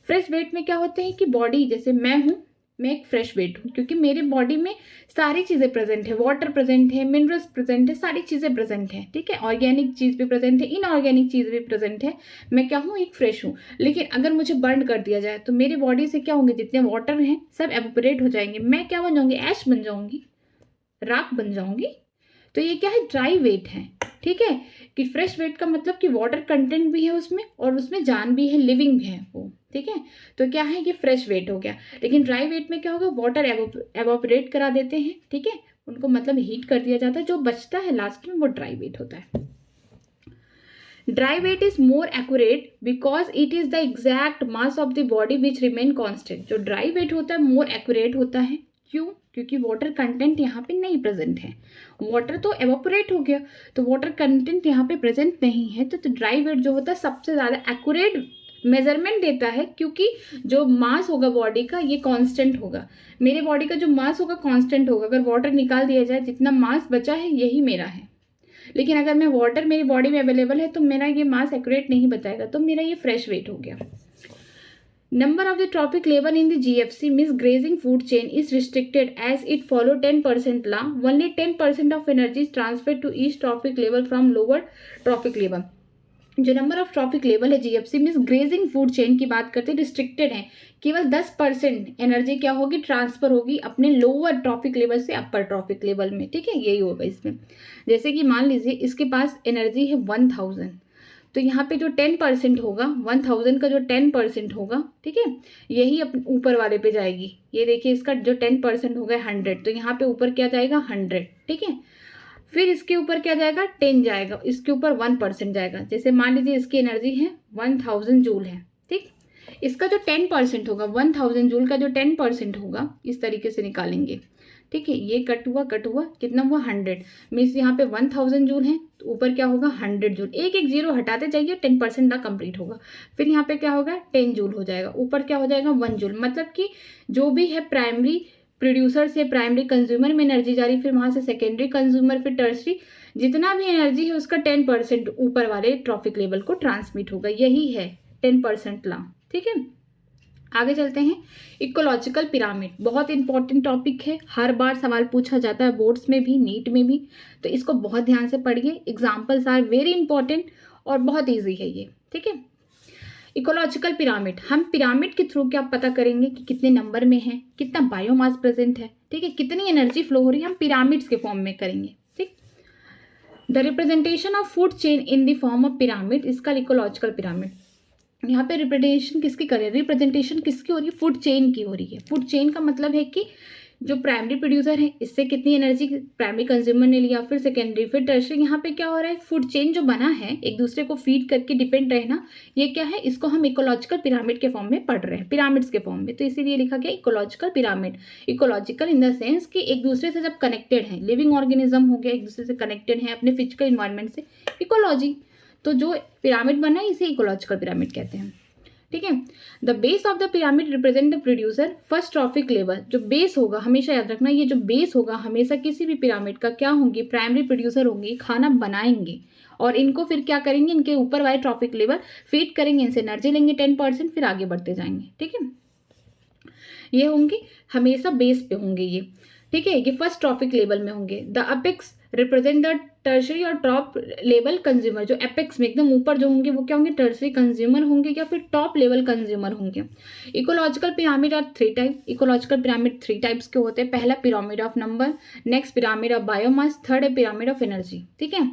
फ्रेश वेट में क्या होते हैं कि बॉडी, जैसे मैं हूँ, मैं एक फ्रेश वेट हूँ क्योंकि मेरे बॉडी में सारी चीज़ें प्रेजेंट है, वाटर प्रेजेंट है, मिनरल्स प्रेजेंट है, सारी चीज़ें प्रेजेंट है, ठीक है। ऑर्गेनिक चीज़ भी प्रेजेंट है, इनऑर्गेनिक चीज़ भी प्रेजेंट है। मैं क्या हूँ, एक फ्रेश हूँ। लेकिन अगर मुझे बर्न कर दिया जाए तो मेरे बॉडी से क्या होंगे, जितने वाटर हैं सब एवोपरेट हो जाएंगे, मैं क्या बन जाऊंगी, ऐश बन जाऊंगी, राख बन जाऊंगी। तो ये क्या है, ड्राई वेट है, ठीक है। कि फ्रेश वेट का मतलब कि वाटर कंटेंट भी है उसमें और उसमें जान भी है, लिविंग है वो, ठीक है। तो क्या है, ये फ्रेश वेट हो गया। लेकिन ड्राई वेट में क्या होगा, वाटर एवोपरेट करा देते हैं, ठीक है, उनको मतलब हीट कर दिया जाता है, जो बचता है लास्ट में वो ड्राई वेट होता है। Dry weight is more accurate because it is the exact mass of the body which remain constant. जो ड्राई वेट होता है मोर एक्यूरेट होता है, क्यों, क्योंकि वाटर कंटेंट यहाँ पे नहीं प्रेजेंट है, वाटर तो एवोपरेट हो गया, तो वाटर कंटेंट यहाँ पे प्रेजेंट नहीं है, तो ड्राई वेट जो होता है सबसे ज़्यादा एक्यूरेट मेजरमेंट देता है, क्योंकि जो मास होगा बॉडी का ये कांस्टेंट होगा। मेरे बॉडी का जो मास होगा कांस्टेंट होगा, अगर वाटर निकाल दिया जाए जितना मास बचा है यही मेरा है। लेकिन अगर मैं वाटर मेरी बॉडी में अवेलेबल है तो मेरा ये मास एक्यूरेट नहीं बताएगा, तो मेरा ये फ्रेश वेट हो गया। Number of the trophic level in the GFC means grazing food chain is restricted as it follow 10% law. Only 10% of energy is transferred to each trophic level from lower trophic level. जो number of trophic level है GFC means grazing food chain की बात करते हैं, restricted है। केवल 10% energy क्या होगी, ट्रांसफर होगी अपने लोअर ट्रॉपिक लेवल से अपर ट्रॉपिक लेवल में, ठीक है। यही होगा इसमें, जैसे कि मान लीजिए इसके पास एनर्जी है 1000, तो यहाँ पे जो 10% होगा, 1000 का जो 10% होगा, ठीक है, यही अपने ऊपर वाले पे जाएगी। ये देखिए इसका जो 10% होगा 100, तो यहाँ पे ऊपर क्या जाएगा 100, ठीक है। फिर इसके ऊपर क्या जाएगा 10 जाएगा, इसके ऊपर 1% जाएगा। जैसे मान लीजिए इसकी एनर्जी है 1000 जूल है, ठीक। इसका जो 10% होगा, 1000 जूल का जो 10% होगा, इस तरीके से निकालेंगे, ठीक है। ये कट हुआ कितना हुआ 100, मीन्स यहाँ पे 1000 जूल है, तो ऊपर क्या होगा 100 जूल। एक एक जीरो हटाते जाइए, 10% ना कंप्लीट होगा। फिर यहाँ पे क्या होगा 10 जूल हो जाएगा, ऊपर क्या हो जाएगा 1 जूल। मतलब कि जो भी है प्राइमरी प्रोड्यूसर से प्राइमरी कंज्यूमर में एनर्जी जा रही, फिर वहाँ से सेकेंडरी कंज्यूमर, फिर टर्सरी, जितना भी एनर्जी है उसका 10% ऊपर वाले ट्रॉफिक लेवल को ट्रांसमिट होगा। यही है 10% लॉ, ठीक है। आगे चलते हैं। इकोलॉजिकल पिरामिड बहुत इंपॉर्टेंट टॉपिक है, हर बार सवाल पूछा जाता है बोर्ड्स में भी, नीट में भी, तो इसको बहुत ध्यान से पढ़िए। एग्जाम्पल्स आर वेरी इंपॉर्टेंट और बहुत ईजी है ये, ठीक है। इकोलॉजिकल पिरामिड, हम पिरामिड के थ्रू क्या पता करेंगे कि कितने नंबर में है, कितना बायोमास प्रेजेंट है, ठीक है, कितनी एनर्जी फ्लो हो रही है, हम पिरामिड्स के फॉर्म में करेंगे, ठीक। The representation of food chain in the form of pyramid is called ecological pyramid. यहाँ पे रिप्रेजेंटेशन किसकी करें, रिप्रेजेंटेशन किसकी हो रही है, फूड चेन की हो रही है। फूड चेन का मतलब है कि जो प्राइमरी प्रोड्यूसर है इससे कितनी एनर्जी प्राइमरी कंज्यूमर ने लिया, फिर सेकेंडरी, फिर टर्शरी। यहाँ पे क्या हो रहा है, फूड चेन जो बना है एक दूसरे को फीड करके डिपेंड रहना, ये क्या है, इसको हम इकोलॉजिकल पिरामिड के फॉर्म में पढ़ रहे हैं, पिरामिड्स के फॉर्म में, तो इसीलिए लिखा गया ecological pyramid. Ecological in the sense कि एक दूसरे से जब कनेक्टेड है, लिविंग ऑर्गेनिज्म हो गया, एक दूसरे से कनेक्टेड है अपने फिजिकल इन्वायरमेंट से, इकोलॉजी, तो जो पिरामिड बना है इसे इकोलॉजिकल पिरामिड कहते हैं, ठीक है। The base of the pyramid represent the producer first trophic level. जो बेस होगा, हमेशा याद रखना, ये जो बेस होगा हमेशा किसी भी पिरामिड का क्या होंगे, प्राइमरी प्रोड्यूसर होंगे, खाना बनाएंगे और इनको फिर क्या करेंगे, इनके ऊपर वाले ट्रॉफिक लेवल फीड करेंगे, इनसे एनर्जी लेंगे 10%, फिर आगे बढ़ते जाएंगे, ठीक है। ये होंगे हमेशा बेस पे होंगे ये, ठीक है, ये फर्स्ट ट्रॉफिक लेवल में होंगे। The apex represent the tertiary और टॉप लेवल कंज्यूमर। जो एपेक्स में एकदम ऊपर जो होंगे वो क्या होंगे, टर्शरी कंज्यूमर होंगे या फिर टॉप लेवल कंज्यूमर होंगे। Ecological pyramid are 3 type. Ecological pyramid 3 types के होते हैं। पहला pyramid of number, next pyramid of biomass, third है पिरामिड ऑफ एनर्जी, ठीक है।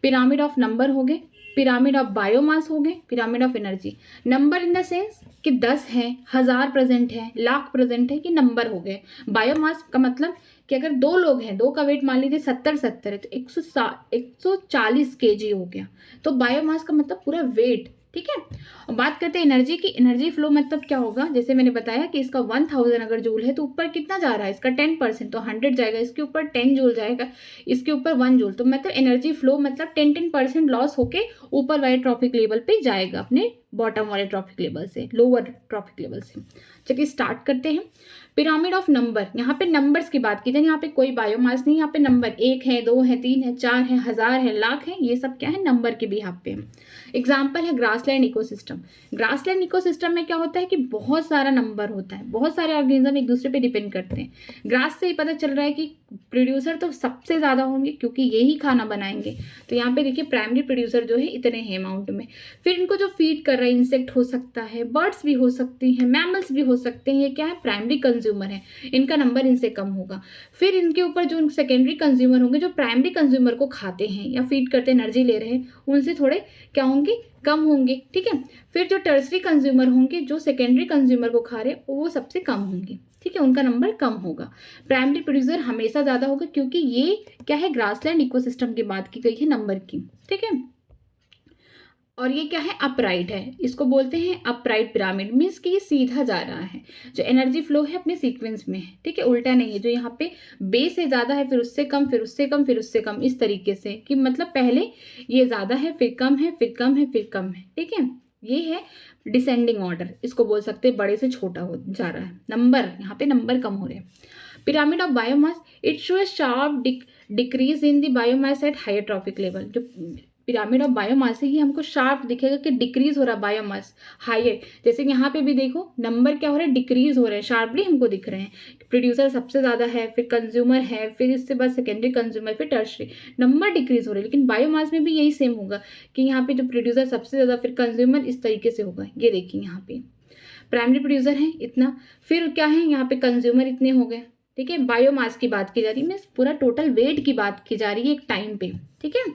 पिरामिड ऑफ नंबर हो गए, पिरामिड ऑफ बायोमास हो गए, pyramid of energy. Number in the sense कि 10 है, 1000 प्रेजेंट है, लाख प्रेजेंट है, कि नंबर हो गए। बायोमास का मतलब कि अगर 2 लोग हैं, 2 का वेट मान लीजिए 70 है तो 140 kg हो गया, तो बायोमास का मतलब पूरा वेट, ठीक है। और बात करते हैं एनर्जी की। एनर्जी फ्लो मतलब क्या होगा, जैसे मैंने बताया कि इसका 1000 अगर जूल है तो ऊपर कितना जा रहा है, इसका 10%, तो 100 जाएगा, इसके ऊपर 10 जूल जाएगा, इसके ऊपर 1 जूल, तो मतलब एनर्जी फ्लो मतलब 10% लॉस होके ऊपर वाले ट्रॉफिक लेवल पे जाएगा, अपने बॉटम वाले ट्रॉफिक लेवल से, लोअर ट्रॉफिक लेवल से। चलिए स्टार्ट करते हैं। पिरामिड ऑफ नंबर, यहाँ पे नंबर्स की बात की जाए, यहाँ पे कोई बायोमास नहीं, यहाँ पे नंबर 1 है, 2 है, 3 है, 4 है, 1000 है, लाख है, ये सब क्या है, नंबर के भी यहाँ पे। एग्जाम्पल है ग्रासलैंड इकोसिस्टम। ग्रासलैंड इकोसिस्टम में क्या होता है कि बहुत सारा नंबर होता है, बहुत सारे ऑर्गेनिज्म एक दूसरे पे डिपेंड करते हैं। ग्रास से ही पता चल रहा है कि प्रोड्यूसर तो सबसे ज़्यादा होंगे क्योंकि यही खाना बनाएंगे, तो यहाँ पे देखिए प्राइमरी प्रोड्यूसर जो है इतने हैं अमाउंट में। फिर इनको जो फीड कर रहा है, इंसेक्ट हो सकता है, बर्ड्स भी हो सकती हैं, मैमल्स भी हो सकते हैं, ये क्या है, प्राइमरी कंज्यूमर है, इनका नंबर इनसे कम होगा। फिर इनके ऊपर जो सेकेंडरी कंज्यूमर होंगे, जो प्राइमरी कंज्यूमर को खाते हैं या फीड करते एनर्जी ले रहे हैं, उनसे थोड़े क्या होंगे, कम होंगे, ठीक है। फिर जो टर्सरी कंज्यूमर होंगे, जो सेकेंडरी कंज्यूमर को खा रहे हैं, वो सबसे कम होंगे, ठीक है, उनका नंबर कम होगा। प्राइमरी प्रोड्यूसर हमेशा ज़्यादा होगा क्योंकि ये क्या है, ग्रासलैंड इकोसिस्टम की बात की गई है नंबर की, ठीक है। और ये क्या है, अपराइट है, इसको बोलते हैं अपराइट पिरामिड, मीन्स कि ये सीधा जा रहा है, जो एनर्जी फ्लो है अपने सीक्वेंस में है, ठीक है, उल्टा नहीं है। जो यहाँ पे बेस से ज़्यादा है, फिर उससे कम, फिर उससे कम, फिर उससे कम, इस तरीके से, कि मतलब पहले ये ज़्यादा है, फिर कम है, फिर कम है, फिर कम है, ठीक है। ये है डिसेंडिंग ऑर्डर, इसको बोल सकते हैं, बड़े से छोटा हो जा रहा है नंबर, यहाँ पे नंबर कम हो रहे हैं। Pyramid of biomass, it show a sharp decrease in the biomass at higher trophic level. जो पिरामिड ऑफ बायोमास है ये हमको शार्प दिखेगा कि डिक्रीज हो रहा है बायोमास हायर, जैसे यहाँ पे भी देखो नंबर क्या हो रहा है, डिक्रीज हो रहे हैं, शार्पली हमको दिख रहे हैं। प्रोड्यूसर सबसे ज़्यादा है, फिर कंज्यूमर है, फिर इसके बाद सेकेंडरी कंज्यूमर, फिर टर्शरी, नंबर डिक्रीज हो रहे हैं। लेकिन बायोमास में भी यही सेम होगा कि यहाँ पे जो प्रोड्यूसर सबसे ज़्यादा, फिर कंज्यूमर, इस तरीके से होगा। ये देखिए यहाँ पे प्राइमरी प्रोड्यूसर है इतना, फिर क्या है यहाँ पे कंज्यूमर इतने हो गए, ठीक है। बायोमास की बात की जा रही है, मीन्स पूरा टोटल वेट की बात की जा रही है एक टाइम पे, ठीक है।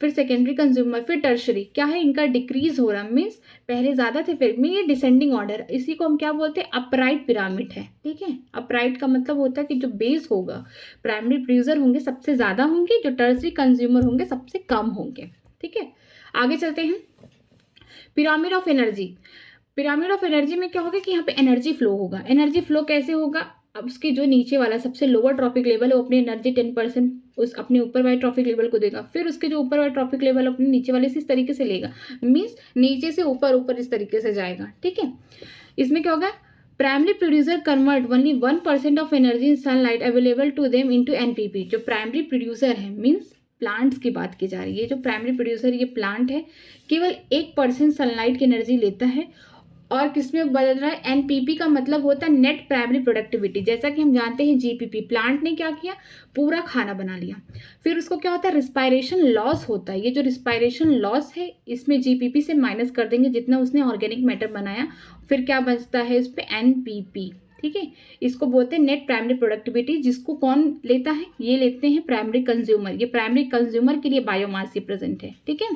फिर सेकेंडरी कंज्यूमर, फिर टर्शरी, क्या है, इनका डिक्रीज हो रहा, मीन्स पहले ज़्यादा थे, फिर में ये डिसेंडिंग ऑर्डर, इसी को हम क्या बोलते हैं, अपराइट पिरामिड है, ठीक है। अपराइट का मतलब होता है कि जो बेस होगा, प्राइमरी प्रोड्यूसर होंगे सबसे ज़्यादा होंगे, जो टर्शरी कंज्यूमर होंगे सबसे कम होंगे, ठीक है। आगे चलते हैं। Pyramid of energy. Pyramid of energy में क्या होगा कि यहाँ पे एनर्जी फ्लो होगा। एनर्जी फ्लो कैसे होगा, अब उसके जो नीचे वाला सबसे लोअर ट्रॉफिक लेवल है वो अपनी एनर्जी 10% उस अपने ऊपर वाले ट्रॉफिक लेवल को देगा, फिर उसके जो ऊपर वाला ट्रॉफिक लेवल अपने नीचे वाले से इस तरीके से लेगा, मीन्स नीचे से ऊपर ऊपर इस तरीके से जाएगा, ठीक है। इसमें क्या होगा, primary producer convert only 1% of energy in sunlight available to them into NPP. जो प्राइमरी प्रोड्यूसर है, मीन्स प्लांट्स की बात की जा रही है, जो प्राइमरी प्रोड्यूसर ये प्लांट है, केवल 1% सनलाइट की एनर्जी लेता है और किसमें बदल रहा है, एनपीपी का मतलब होता है नेट प्राइमरी प्रोडक्टिविटी। जैसा कि हम जानते हैं जीपीपी, प्लांट ने क्या किया, पूरा खाना बना लिया, फिर उसको क्या होता है, रिस्पायरेशन लॉस होता है। ये जो रिस्पायरेशन लॉस है इसमें जीपीपी से माइनस कर देंगे जितना उसने ऑर्गेनिक मैटर बनाया, फिर क्या बचता है इस पर, एनपीपी। ठीक है, इसको बोलते हैं नेट प्राइमरी प्रोडक्टिविटी। जिसको कौन लेता है, ये लेते हैं प्राइमरी कंज्यूमर। ये प्राइमरी कंज्यूमर के लिए बायोमास ये प्रेजेंट है। ठीक है,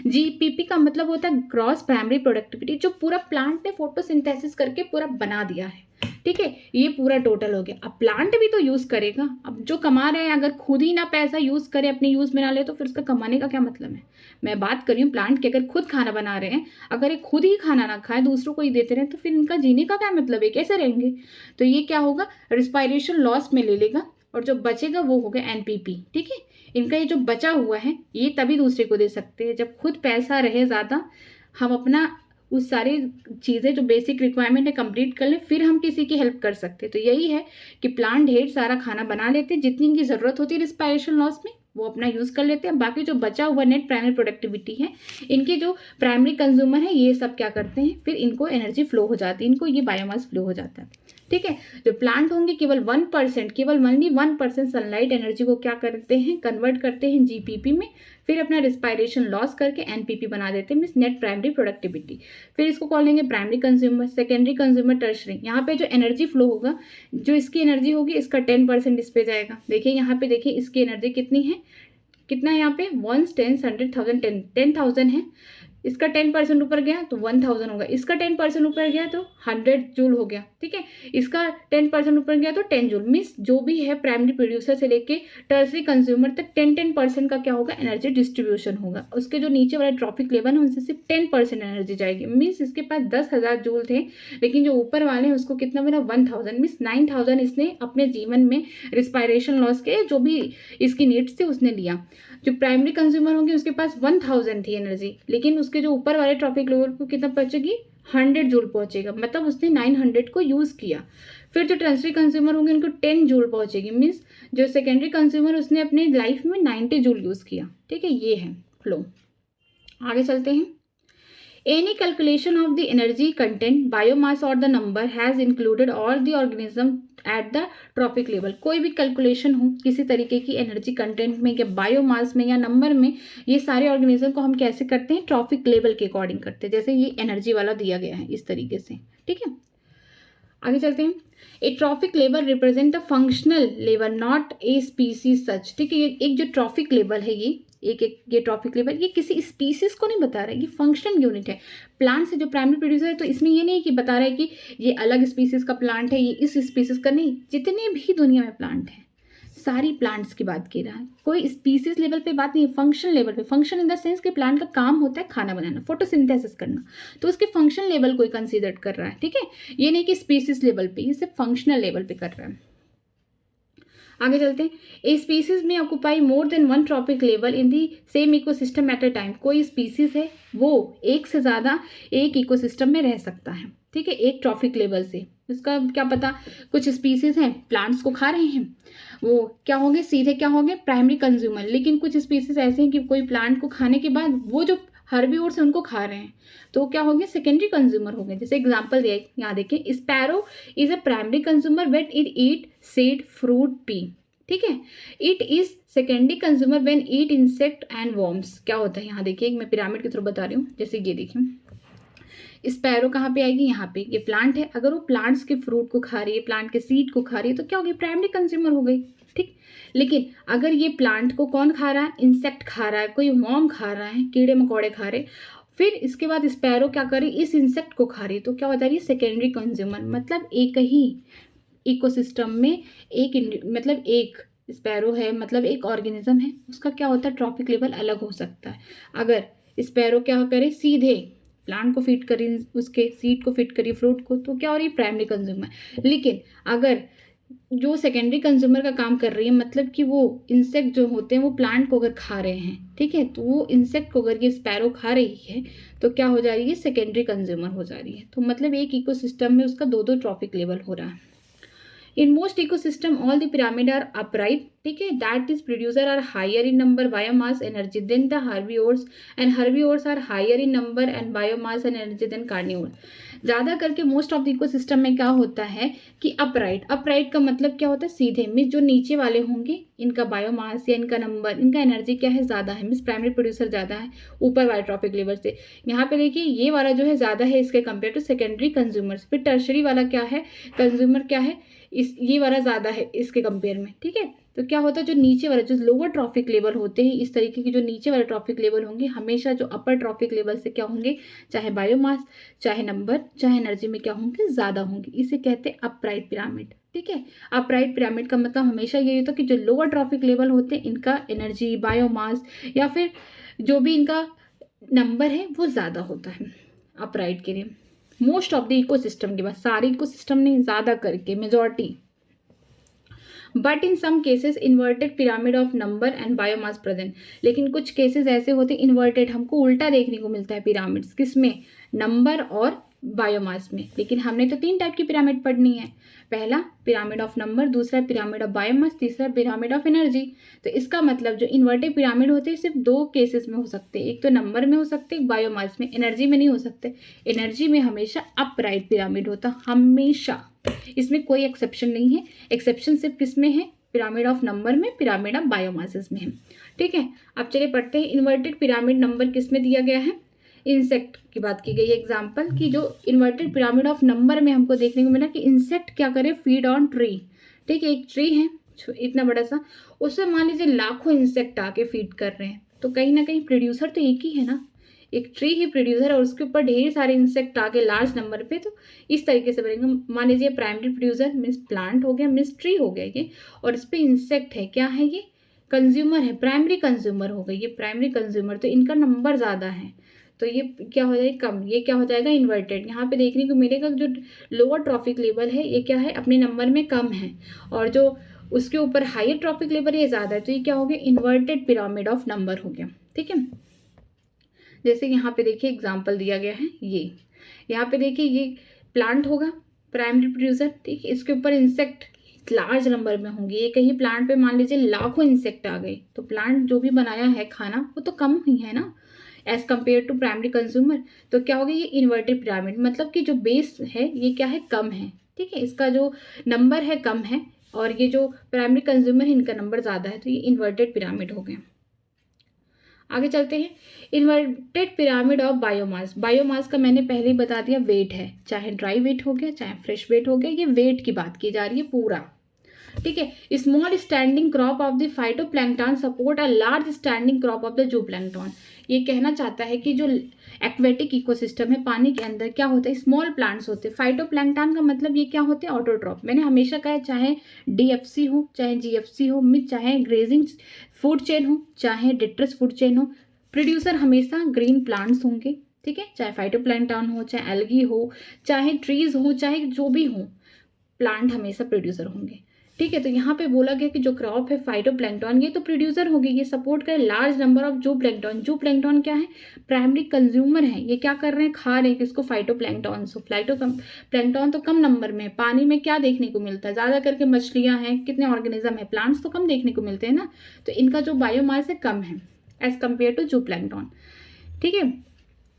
जीपीपी का मतलब होता है ग्रॉस प्राइमरी प्रोडक्टिविटी, जो पूरा प्लांट ने फोटोसिंथेसिस करके पूरा बना दिया है। ठीक है, ये पूरा टोटल हो गया। अब प्लांट भी तो यूज करेगा, अब जो कमा रहे हैं अगर खुद ही ना पैसा यूज करे, अपने यूज में ना ले, तो फिर उसका कमाने का क्या मतलब है। मैं बात कर रही हूँ प्लांट की, अगर खुद खाना बना रहे हैं, अगर ये खुद ही खाना ना खाए, दूसरों को ही देते रहे, तो फिर इनका जीने का क्या मतलब है, कैसे रहेंगे। तो ये क्या होगा, रिस्पायरेशन लॉस में ले लेगा, और जो बचेगा वो होगा एनपीपी। ठीक है, इनका ये जो बचा हुआ है ये तभी दूसरे को दे सकते हैं जब खुद पैसा रहे ज़्यादा, हम अपना उस सारी चीज़ें जो बेसिक रिक्वायरमेंट है कंप्लीट कर लें, फिर हम किसी की हेल्प कर सकते हैं। तो यही है कि प्लांट ढेर सारा खाना बना लेते हैं, जितनी इनकी ज़रूरत होती है रिस्पायरेशन लॉस में वो अपना यूज़ कर लेते हैं। बाकी जो बचा हुआ नेट प्राइमरी प्रोडक्टिविटी है, इनके जो प्राइमरी कंज्यूमर है ये सब क्या करते हैं, फिर इनको एनर्जी फ्लो हो जाती है, इनको ये बायोमास फ्लो हो जाता है। ठीक है, जो प्लांट होंगे केवल 1%, केवल ओनली 1% सनलाइट एनर्जी को क्या करते हैं, कन्वर्ट करते हैं जीपीपी में, फिर अपना रिस्पायरेशन लॉस करके एनपीपी बना देते हैं, मीन्स नेट प्राइमरी प्रोडक्टिविटी। फिर इसको कॉल लेंगे primary consumer, secondary consumer, tertiary. यहाँ पे जो एनर्जी फ्लो होगा, जो इसकी एनर्जी होगी इसका 10% इस पे जाएगा। देखिए यहाँ पे, देखिए इसकी एनर्जी कितनी है, कितना है यहाँ पे, 1 10 100 1000 10,000 है। इसका 10% ऊपर गया तो 1000 होगा, इसका 10% ऊपर गया तो 100 जूल हो गया। ठीक है, इसका 10% ऊपर गया तो 10 जूल। मीन्स जो भी है प्राइमरी प्रोड्यूसर से लेके टर्सरी कंज्यूमर तक 10% का क्या होगा, एनर्जी डिस्ट्रीब्यूशन होगा। उसके जो नीचे वाले ट्रॉफिक लेवल है उनसे सिर्फ 10% एनर्जी जाएगी। मीन्स इसके पास 10,000 जूल थे, लेकिन जो ऊपर वाले हैं उसको कितना मिला, 1000। मीन्स 9000 इसने अपने जीवन में रिस्पायरेशन लॉस के जो भी इसकी नीड्स थे उसने लिया। जो प्राइमरी कंज्यूमर होंगे उसके पास 1000 थी एनर्जी, लेकिन उसके जो ऊपर वाले ट्रॉफिक लेवल को कितना पहुंचेगी, 100 जूल पहुंचेगा, मतलब उसने 900 को यूज़ किया। फिर जो टर्सरी कंज्यूमर होंगे उनको 10 जूल पहुंचेगी। मीन्स जो सेकेंडरी कंज्यूमर उसने अपने लाइफ में 90 जूल यूज़ किया। ठीक है, ये है फ्लो। आगे चलते हैं। Any calculation of the energy content, biomass or the number has included all the organism at the trophic level। कोई भी कैलकुलेशन हो किसी तरीके की एनर्जी कंटेंट में या बायोमास में या नंबर में, ये सारे ऑर्गेनिज्म को हम कैसे करते हैं, ट्रॉफिक लेवल के अकॉर्डिंग करते हैं। जैसे ये एनर्जी वाला दिया गया है इस तरीके से। ठीक है, आगे चलते हैं। A trophic level represent the functional level, not a species such. ठीक है, एक जो ट्रॉफिक लेवल है ये ट्रॉफिक लेवल ये किसी स्पीसीज को नहीं बता रहा है, ये फंक्शनल यूनिट है। प्लांट से जो प्राइमरी प्रोड्यूसर है, तो इसमें ये नहीं कि बता रहा है कि ये अलग स्पीसीज का प्लांट है, ये इस स्पीसीज का नहीं। जितने भी दुनिया में प्लांट है सारी प्लांट्स की बात की रहा है, कोई स्पीसीज लेवल पे बात नहीं है, फंक्शन लेवल पे। फंक्शन इन द सेंस कि प्लांट का काम होता है खाना बनाना, फोटोसिंथेसिस करना, तो उसके फंक्शन लेवल कोई कंसीडर कर रहा है। ठीक है, ये नहीं कि स्पीसीज लेवल पे, ये सिर्फ फंक्शनल लेवल पे कर रहा है। आगे चलते हैं। ए स्पीसीज में occupy more than 1 trophic level in the same ecosystem at a time. कोई स्पीसीज है वो एक से ज़्यादा एक इकोसिस्टम में रह सकता है। ठीक है, एक ट्रॉफिक लेवल से। इसका क्या पता, कुछ स्पीसीज हैं प्लांट्स को खा रहे हैं, वो क्या होंगे, सीधे क्या होंगे, प्राइमरी कंज्यूमर। लेकिन कुछ स्पीसीज ऐसे हैं कि कोई प्लांट को खाने के बाद वो जो हर्बीवोर्स से उनको खा रहे हैं, तो क्या होंगे, सेकेंडरी कंज्यूमर होंगे। जैसे एग्जांपल दिया यहाँ देखिए, sparrow is a primary consumer when it eat seed fruit P. ठीक है, it is secondary consumer when eat insect and worms. क्या होता है यहाँ देखिए, मैं पिरामिड के थ्रू बता रही हूँ। जैसे ये देखिए, स्पैरो कहाँ पे आएगी, यहाँ पे। ये प्लांट है, अगर वो प्लांट्स के फ्रूट को खा रही है, प्लांट के सीड को खा रही है, तो क्या होगी, प्राइमरी कंज्यूमर हो गई। ठीक, लेकिन अगर ये प्लांट को कौन खा रहा है, इंसेक्ट खा रहा है, कोई वॉर्म खा रहा है, कीड़े मकोड़े खा रहे, फिर इसके बाद स्पैरो क्या कर रही, इस इंसेक्ट को खा रही है, तो क्या बता रही है, सेकेंडरी कंज्यूमर। मतलब एक ही इकोसिस्टम में मतलब एक स्पैरो है, मतलब एक ऑर्गेनिज्म है, उसका क्या होता है, ट्रॉफिक लेवल अलग हो सकता है। अगर स्पैरो क्या करे, सीधे प्लांट को फीड करी, उसके सीड को फीड करी, फ्रूट को, तो क्या हो रही है, प्राइमरी कंज्यूमर। लेकिन अगर जो सेकेंडरी कंज्यूमर का काम कर रही है, मतलब कि वो इंसेक्ट जो होते हैं वो प्लांट को अगर खा रहे हैं, ठीक है, तो वो इंसेक्ट को अगर ये स्पैरो खा रही है, तो क्या हो जा रही है, सेकेंडरी कंज्यूमर हो जा रही है। तो मतलब एक इकोसिस्टम में उसका दो ट्रॉफिक लेवल हो रहा है। In most ecosystem, all the pyramid are upright ठीक है, that is producer are higher in number biomass energy than the herbivores and herbivores are higher in number and biomass energy than carnivore. ज़्यादा करके most of the ecosystem में क्या होता है कि upright का मतलब क्या होता है, सीधे, मीन्स जो नीचे वाले होंगे इनका बायोमास या इनका नंबर, इनका एनर्जी क्या है, ज़्यादा है, मीन्स प्राइमरी प्रोड्यूसर ज़्यादा है ऊपर वाले ट्रॉपिक लेवल से। यहाँ पे देखिए ये वाला जो है ज़्यादा है इसके कंपेयर टू सेकेंडरी कंज्यूमर्स। फिर टर्शरी वाला क्या है, कंज्यूमर क्या है, इस ये वाला ज़्यादा है इसके कंपेयर में। ठीक है, तो क्या होता है जो नीचे वाले जो लोअर ट्रॉफिक लेवल होते हैं, इस तरीके की जो नीचे वाले ट्रॉफिक लेवल होंगे हमेशा जो अपर ट्रॉफिक लेवल से क्या होंगे, चाहे बायोमास चाहे नंबर चाहे एनर्जी में क्या होंगे, ज़्यादा होंगे। इसे कहते हैं अपराइट पिरामिड। ठीक है, अपराइट पिरामिड का मतलब हमेशा यही होता है कि जो लोअर ट्रॉफिक लेवल होते हैं इनका एनर्जी, बायोमास या फिर जो भी इनका नंबर है वो ज़्यादा होता है अपराइट के लिए। मोस्ट ऑफ द इकोसिस्टम के बाद, सारे इकोसिस्टम ने ज़्यादा करके majority, but in some cases inverted pyramid of number and biomass present. लेकिन कुछ केसेस ऐसे होते हैं इन्वर्टेड, हमको उल्टा देखने को मिलता है पिरामिड्स, किसमें, नंबर और बायोमास में। लेकिन हमने तो 3 टाइप की पिरामिड पढ़नी है, पहला पिरामिड ऑफ नंबर, दूसरा पिरामिड ऑफ बायोमास, तीसरा पिरामिड ऑफ एनर्जी। तो इसका मतलब जो इन्वर्टेड पिरामिड होते हैं सिर्फ 2 केसेस में हो सकते हैं, एक तो नंबर में हो सकते हैं, एक बायोमास में, एनर्जी में नहीं हो सकते। एनर्जी में हमेशा अपराइट पिरामिड होता, हमेशा, इसमें कोई एक्सेप्शन नहीं है। एक्सेप्शन सिर्फ किस में है, पिरामिड ऑफ नंबर में, पिरामिड ऑफ बायोमासेस में है। ठीक है, अब चलिए पढ़ते हैं इन्वर्टेड पिरामिड नंबर किस में दिया गया है, इंसेक्ट की बात की गई है एग्जाम्पल कि जो इन्वर्टेड पिरामिड ऑफ नंबर में हमको देखने को मिला कि इंसेक्ट क्या करे, फीड ऑन ट्री। ठीक है, एक ट्री है इतना बड़ा सा, उसमें मान लीजिए लाखों इंसेक्ट आके फीड कर रहे हैं, तो कहीं ना कहीं प्रोड्यूसर तो एक ही है ना, एक ट्री ही प्रोड्यूसर है और उसके ऊपर ढेर सारे इंसेक्ट आके लार्ज नंबर पे, तो इस तरीके से बनेगा। मान लीजिए प्राइमरी प्रोड्यूसर मीन्स प्लांट हो गया, मीन्स ट्री हो गया ये, और इस पर इंसेक्ट है, क्या है ये, कंज्यूमर है, प्राइमरी कंज्यूमर हो गई ये, प्राइमरी कंज्यूमर, तो इनका नंबर ज़्यादा है, तो ये क्या हो जाएगा, कम, ये क्या हो जाएगा, इन्वर्टेड। यहाँ पे देखने को मिलेगा जो लोअर ट्रॉफिक लेवल है ये क्या है, अपने नंबर में कम है, और जो उसके ऊपर हायर ट्रॉफिक लेवल ये ज़्यादा है, तो ये क्या हो गया, इन्वर्टेड पिरामिड ऑफ नंबर हो गया। ठीक है, जैसे यहाँ पे देखिए एग्जाम्पल दिया गया है, ये यहाँ पे देखिए ये प्लांट होगा प्राइमरी प्रोड्यूसर, ठीक है, इसके ऊपर इंसेक्ट लार्ज नंबर में होंगे, ये कहीं प्लांट पे मान लीजिए लाखों इंसेक्ट आ गए, तो प्लांट जो भी बनाया है खाना वो तो कम ही है ना as compare to primary consumer. तो क्या होगा, ये इन्वर्टेड पिरामिड, मतलब कि जो बेस है ये क्या है, कम है। ठीक है, इसका जो नंबर है कम है, और ये जो प्राइमरी कंज्यूमर है इनका नंबर ज़्यादा है, तो ये इन्वर्टेड पिरामिड हो गया। आगे चलते हैं, inverted pyramid of biomass. Biomass का मैंने पहले ही बता दिया, वेट है, चाहे ड्राई वेट हो गया चाहे फ्रेश वेट हो गया, ये वेट की बात की जा रही है पूरा। ठीक है, small standing crop of the phytoplankton support a large standing crop of the जूप्लैंक्टन। ये कहना चाहता है कि जो एक्वेटिक इकोसिस्टम है, पानी के अंदर क्या होता है, स्मॉल प्लांट्स होते हैं। फाइटोप्लैंक्टन का मतलब ये क्या होते हैं, ऑटोट्रॉफ। मैंने हमेशा कहा है चाहे डीएफसी हो चाहे जीएफसी हो, चाहे ग्रेजिंग फूड चेन हो चाहे डिट्रस फूड चेन हो, प्रोड्यूसर हमेशा ग्रीन प्लांट्स होंगे। ठीक है, चाहे फाइटोप्लैंक्टन हो चाहे एल्गी हो चाहे ट्रीज हो चाहे जो भी हो, प्लांट हमेशा प्रोड्यूसर होंगे। ठीक है, तो यहाँ पे बोला गया कि जो क्रॉप है फाइटोप्लैंक्टन, ये तो प्रोड्यूसर होगी, ये सपोर्ट करे लार्ज नंबर ऑफ जूप्लैंक्टन। जूप्लैंक्टन क्या है, प्राइमरी कंज्यूमर है, ये क्या कर रहे हैं, खा रहे हैं किसको, फाइटोप्लैंक्टन। सो प्लैंक्टन तो कम नंबर में है, पानी में क्या देखने को मिलता है, ज़्यादा करके मछलियाँ हैं, कितने ऑर्गेनिज्म है, प्लांट्स तो कम देखने को मिलते हैं ना, तो इनका जो बायोमास है कम है एज कम्पेयर टू जूप्लैंक्टन। ठीक है,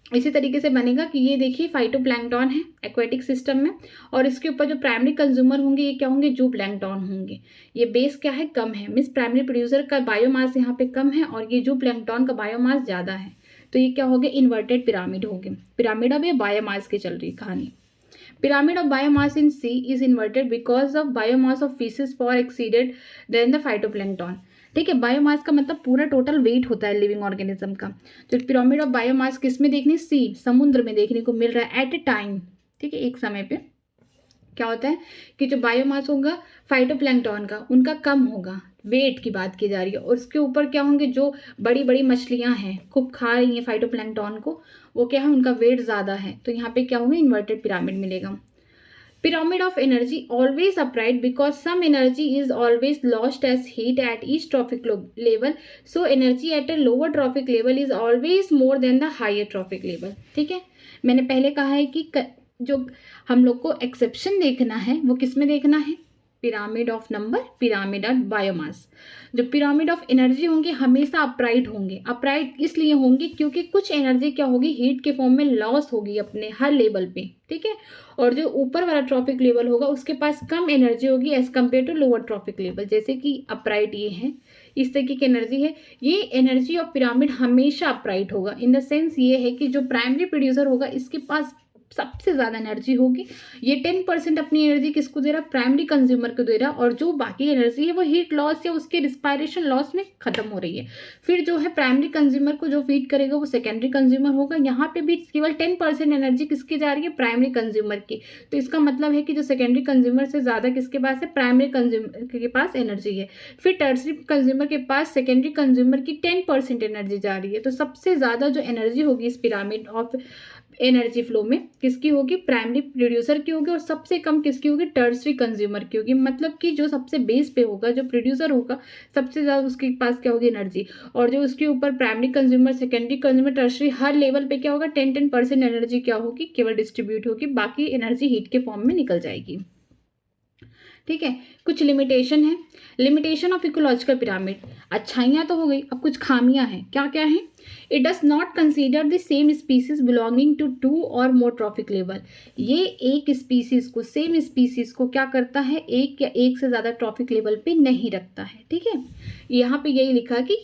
इसी तरीके से बनेगा कि ये देखिए फाइटोप्लैंक्टन है एक्वेटिक सिस्टम में, और इसके ऊपर जो प्राइमरी कंज्यूमर होंगे ये क्या होंगे, जूप्लैंक्टन होंगे। ये बेस क्या है, कम है, मीन्स प्राइमरी प्रोड्यूसर का बायोमास यहाँ पे कम है और ये जूप्लैंक्टन का बायोमास ज़्यादा है, तो ये क्या हो गया, इन्वर्टेड पिरामिड हो गया। पिरामिड अब ये बायोमास की चल रही कहानी। Pyramid of biomass in sea is inverted because of biomass of fishes far exceeded than the phytoplankton. ठीक है, बायोमास का मतलब पूरा टोटल वेट होता है लिविंग ऑर्गेनिज्म का। तो पिरामिड ऑफ बायोमास किस में देखने, सी, समुद्र में देखने को मिल रहा है एट ए टाइम। ठीक है, एक समय पे क्या होता है कि जो बायोमास होगा फाइटोप्लैंक्टन का उनका कम होगा, वेट की बात की जा रही है, और उसके ऊपर क्या होंगे, जो बड़ी बड़ी मछलियां हैं खूब खा रही हैं फाइटोप्लैंक्टन को, वो क्या है, उनका वेट ज़्यादा है, तो यहाँ पे क्या होगा, इन्वर्टेड पिरामिड मिलेगा। Pyramid of energy always upright because some energy is always lost as heat at each trophic level. So energy at a lower trophic level is always more than the higher trophic level. ठीक है, मैंने पहले कहा है कि जो हम लोग को एक्सेप्शन देखना है वो किस में देखना है, pyramid of number, pyramid of biomass. जो पिरामिड ऑफ एनर्जी होंगे हमेशा अपराइट होंगे। अपराइट इसलिए होंगे क्योंकि कुछ एनर्जी क्या होगी, हीट के फॉर्म में लॉस होगी अपने हर लेवल पे, ठीक है। और जो ऊपर वाला ट्रॉपिक लेवल होगा उसके पास कम एनर्जी होगी as compare to lower trophic level. जैसे कि अपराइट ये है, इस तरीके की एनर्जी है। ये एनर्जी ऑफ पिरामिड हमेशा अपराइट होगा। इन द सेंस ये है कि जो प्राइमरी प्रोड्यूसर होगा इसके पास सबसे ज़्यादा एनर्जी होगी। ये 10% अपनी एनर्जी किसको दे रहा है, प्राइमरी कंज्यूमर को दे रहा है, और जो बाकी एनर्जी है वो हीट लॉस या उसके रिस्पायरेशन लॉस में खत्म हो रही है। फिर जो है प्राइमरी कंज्यूमर को जो फीड करेगा वो सेकेंडरी कंज्यूमर होगा। यहाँ पे भी केवल 10% एनर्जी किसकी जा रही है, प्राइमरी कंज्यूमर की। तो इसका मतलब है कि जो सेकेंडरी कंज्यूमर से ज़्यादा किसके पास है, प्राइमरी कंज्यूमर के पास एनर्जी है। फिर टर्सरी कंज्यूमर के पास सेकेंडरी कंज्यूमर की 10% एनर्जी जा रही है। तो सबसे ज़्यादा जो एनर्जी होगी इस पिरामिड ऑफ एनर्जी फ्लो में किसकी होगी, प्राइमरी प्रोड्यूसर की होगी, और सबसे कम किसकी होगी, टर्सरी कंज्यूमर की होगी। मतलब कि जो सबसे बेस पे होगा, जो प्रोड्यूसर होगा, सबसे ज़्यादा उसके पास क्या होगी, एनर्जी। और जो उसके ऊपर primary consumer, secondary consumer, tertiary, हर लेवल पे क्या होगा, 10% एनर्जी क्या होगी, केवल डिस्ट्रीब्यूट होगी, बाकी एनर्जी हीट के फॉर्म में निकल जाएगी, ठीक है। कुछ लिमिटेशन है। लिमिटेशन ऑफ इकोलॉजिकल पिरामिड, अच्छाइयाँ तो हो गई, अब कुछ खामियां हैं। क्या क्या है, it does not consider the same species belonging to 2 और मोर ट्रॉफिक लेवल। ये एक स्पीसीज को, सेम स्पीसीज को क्या करता है, एक या एक से ज़्यादा ट्रॉफिक लेवल पे नहीं रखता है, ठीक है। यहाँ पे यही लिखा कि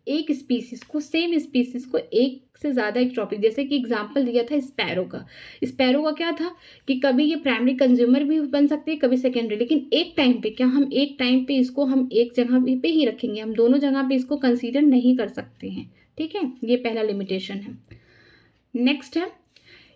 एक स्पीसीज को, सेम स्पीसीज को एक से ज़्यादा एक ट्रॉफिक, जैसे कि एग्जाम्पल दिया था स्पैरो का। स्पैरो का क्या था कि कभी ये प्राइमरी कंज्यूमर भी बन सकती है, कभी सेकेंडरी, लेकिन एक टाइम पे क्या, हम एक टाइम पे इसको हम एक जगह पे ही रखेंगे, हम दोनों जगह पे इसको कंसीडर नहीं कर सकते हैं, ठीक है। ये पहला लिमिटेशन है। नेक्स्ट है,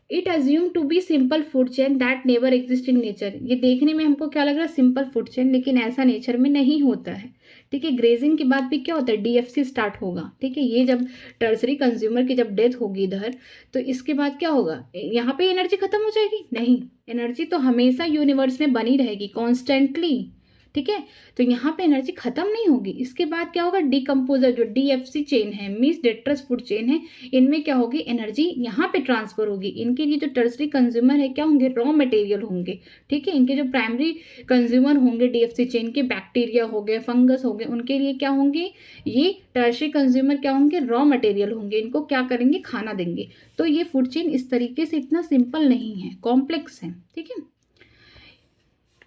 it assume to be simple food chain that never exist in nature. ये देखने में हमको क्या लग रहा है, सिंपल फूड चेन, लेकिन ऐसा नेचर में नहीं होता है, ठीक है। ग्रेजिंग के बाद भी क्या होता है, डीएफसी स्टार्ट होगा, ठीक है। ये जब टर्सरी कंज्यूमर की जब डेथ होगी इधर, तो इसके बाद क्या होगा, यहाँ पे एनर्जी खत्म हो जाएगी, नहीं, एनर्जी तो हमेशा यूनिवर्स में बनी रहेगी कॉन्स्टेंटली, ठीक है। तो यहाँ पे एनर्जी खत्म नहीं होगी। इसके बाद क्या होगा, डिकम्पोजर, जो डीएफसी चेन है, मीन्स डेट्रस फूड चेन है, इनमें क्या होगी, एनर्जी यहाँ पे ट्रांसफर होगी। इनके लिए जो टर्सरी कंज्यूमर है क्या होंगे, रॉ मटेरियल होंगे, ठीक है। इनके जो प्राइमरी कंज्यूमर होंगे डीएफसी चेन के, बैक्टीरिया हो गए, फंगस हो गए, उनके लिए क्या होंगे, ये टर्सरी कंज्यूमर क्या होंगे, रॉ मटेरियल होंगे, इनको क्या करेंगे, खाना देंगे। तो ये फूड चेन इस तरीके से इतना सिंपल नहीं है, कॉम्प्लेक्स है, ठीक है।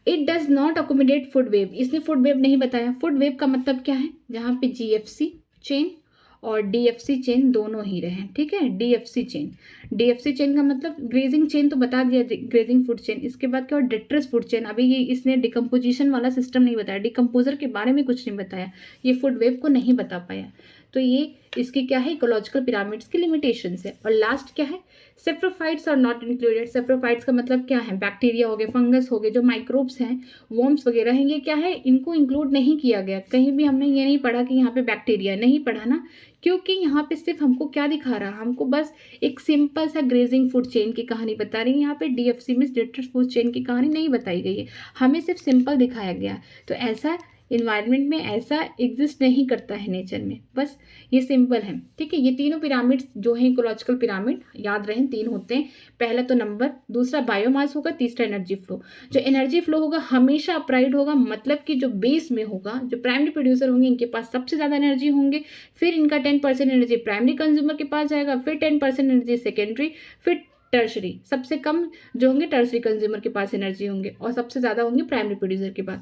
It does not accommodate food web, इसने फूड वेव नहीं बताया। फूड वेव का मतलब क्या है, जहाँ पे जीएफसी चेन और डीएफसी चेन दोनों ही रहे, ठीक है। डीएफसी चेन, डीएफसी चेन का मतलब ग्रेजिंग चेन तो बता दिया, ग्रेजिंग फूड चेन। इसके बाद क्या, डेट्रस फूड चेन, अभी ये इसने डिकम्पोजिशन वाला सिस्टम नहीं बताया, डिकम्पोजर के बारे में कुछ नहीं बताया, ये फूड वेव को नहीं बता पाया। तो ये इसकी क्या है, इकोलॉजिकल पिरामिड्स की लिमिटेशंस है। और लास्ट क्या है, saprophytes are not included. Saprophytes का मतलब क्या है, बैक्टीरिया हो गए, फंगस हो गए, जो माइक्रोब्स हैं, वॉर्म्स वगैरह हैं, ये क्या है, इनको इंक्लूड नहीं किया गया। कहीं भी हमने ये नहीं पढ़ा कि यहाँ पे बैक्टीरिया, नहीं पढ़ा ना, क्योंकि यहाँ पे सिर्फ हमको क्या दिखा रहा, हमको बस एक सिंपल सा ग्रेजिंग फूड चेन की कहानी बता रही है। यहाँ पे डीएफसी में डेट्रस फूड चेन की कहानी नहीं बताई गई है, हमें सिर्फ सिंपल दिखाया गया। तो ऐसा इन्वायरमेंट में ऐसा एग्जिस्ट नहीं करता है नेचर में, बस ये सिंपल है, ठीक है। ये तीनों पिरामिड्स जो हैं इकोलॉजिकल पिरामिड, याद रहें 3 होते हैं। पहला तो नंबर, दूसरा बायोमास होगा, तीसरा एनर्जी फ्लो। जो एनर्जी फ्लो होगा हमेशा अपराइट होगा, मतलब कि जो बेस में होगा, जो प्राइमरी प्रोड्यूसर होंगे, इनके पास सबसे ज़्यादा एनर्जी होंगे। फिर इनका 10% एनर्जी प्राइमरी कंज्यूमर के पास जाएगा, फिर 10% एनर्जी सेकेंडरी, फिर टर्सरी। सबसे कम जो होंगे टर्सरी कंज्यूमर के पास एनर्जी होंगे, और सबसे ज़्यादा होंगे प्राइमरी प्रोड्यूसर के पास।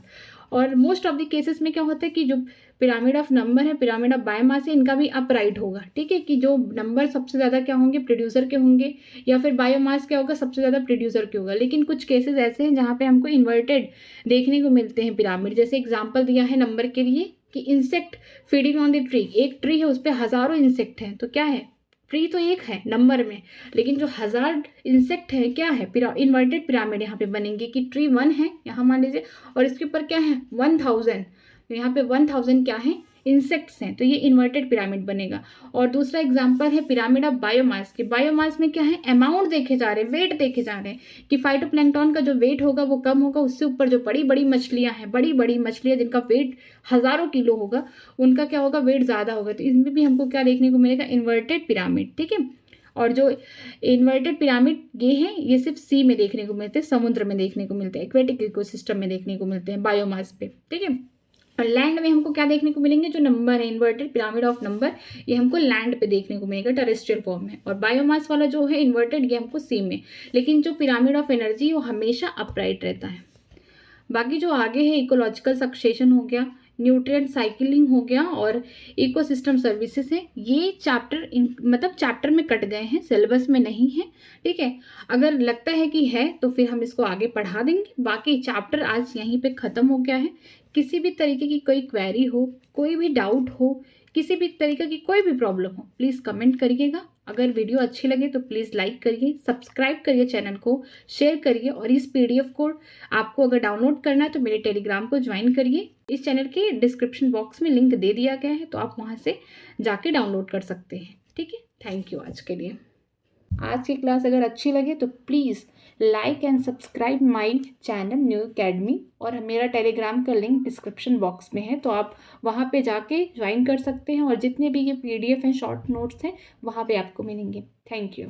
और मोस्ट ऑफ द केसेस में क्या होता है कि जो पिरामिड ऑफ नंबर है, पिरामिड ऑफ बायोमास है, इनका भी अपराइट होगा, ठीक है। कि जो नंबर सबसे ज़्यादा क्या होंगे, प्रोड्यूसर के होंगे, या फिर बायोमास क्या होगा, सबसे ज़्यादा प्रोड्यूसर के होगा। लेकिन कुछ केसेस ऐसे हैं जहाँ पे हमको इन्वर्टेड देखने को मिलते हैं पिरामिड। जैसे एग्जाम्पल दिया है नंबर के लिए कि insect feeding on the tree, एक ट्री है उस पर हज़ारों इंसेक्ट हैं, तो क्या है, ट्री तो एक है नंबर में, लेकिन जो 1000 इंसेक्ट है क्या है, इन्वर्टेड पिरामिड यहाँ पे बनेंगे कि ट्री 1 है यहाँ मान लीजिए, और इसके ऊपर क्या है 1000, तो यहाँ पे 1000 क्या है, इंसेक्ट्स हैं, तो ये इन्वर्टेड पिरामिड बनेगा। और दूसरा एग्जांपल है पिरामिड ऑफ बायोमास के। बायोमास में क्या है, अमाउंट देखे जा रहे हैं, वेट देखे जा रहे हैं कि फाइटोप्लैंक्टन का जो वेट होगा वो कम होगा, उससे ऊपर जो बड़ी बड़ी मछलियाँ हैं, बड़ी बड़ी मछलियाँ जिनका वेट हज़ारों किलो होगा, उनका क्या होगा, वेट ज़्यादा होगा। तो इसमें भी हमको क्या देखने को मिलेगा, इन्वर्टेड पिरामिड, ठीक है। और जो इन्वर्टेड पिरामिड ये हैं, ये सिर्फ सी में देखने को मिलते हैं, समुद्र में देखने को मिलते हैं, एक्वेटिक इकोसिस्टम में देखने को मिलते हैं, बायोमास पे, ठीक है। और लैंड में हमको क्या देखने को मिलेंगे, जो नंबर है इन्वर्टेड पिरामिड ऑफ नंबर, ये हमको लैंड पे देखने को मिलेगा टेरेस्ट्रियल फॉर्म में। और बायोमास वाला जो है इन्वर्टेड, ये हमको सी में, लेकिन जो पिरामिड ऑफ एनर्जी वो हमेशा अपराइट रहता है। बाकी जो आगे है इकोलॉजिकल सक्सेशन हो गया, न्यूट्रिएंट साइकिलिंग हो गया और इकोसिस्टम सर्विसेज है, ये चैप्टर मतलब चैप्टर में कट गए हैं, सिलेबस में नहीं है, ठीक है। अगर लगता है कि है तो फिर हम इसको आगे पढ़ा देंगे। बाकी चैप्टर आज यहीं पे ख़त्म हो गया है। किसी भी तरीके की कोई क्वेरी हो, कोई भी डाउट हो, किसी भी तरीके की कोई भी प्रॉब्लम हो, प्लीज़ कमेंट करिएगा। अगर वीडियो अच्छी लगे तो प्लीज़ लाइक करिए, सब्सक्राइब करिए चैनल को, शेयर करिए। और इस PDF को आपको अगर डाउनलोड करना है तो मेरे टेलीग्राम को ज्वाइन करिए। इस चैनल के डिस्क्रिप्शन बॉक्स में लिंक दे दिया गया है, तो आप वहाँ से जाके डाउनलोड कर सकते हैं, ठीक है। थैंक यू आज के लिए। आज की क्लास अगर अच्छी लगे तो please like and subscribe my channel new academy, और मेरा टेलीग्राम का लिंक डिस्क्रिप्शन बॉक्स में है, तो आप वहाँ पे जाके ज्वाइन कर सकते हैं। और जितने भी ये PDF हैं, शॉर्ट नोट्स हैं, वहाँ पे आपको मिलेंगे। Thank you.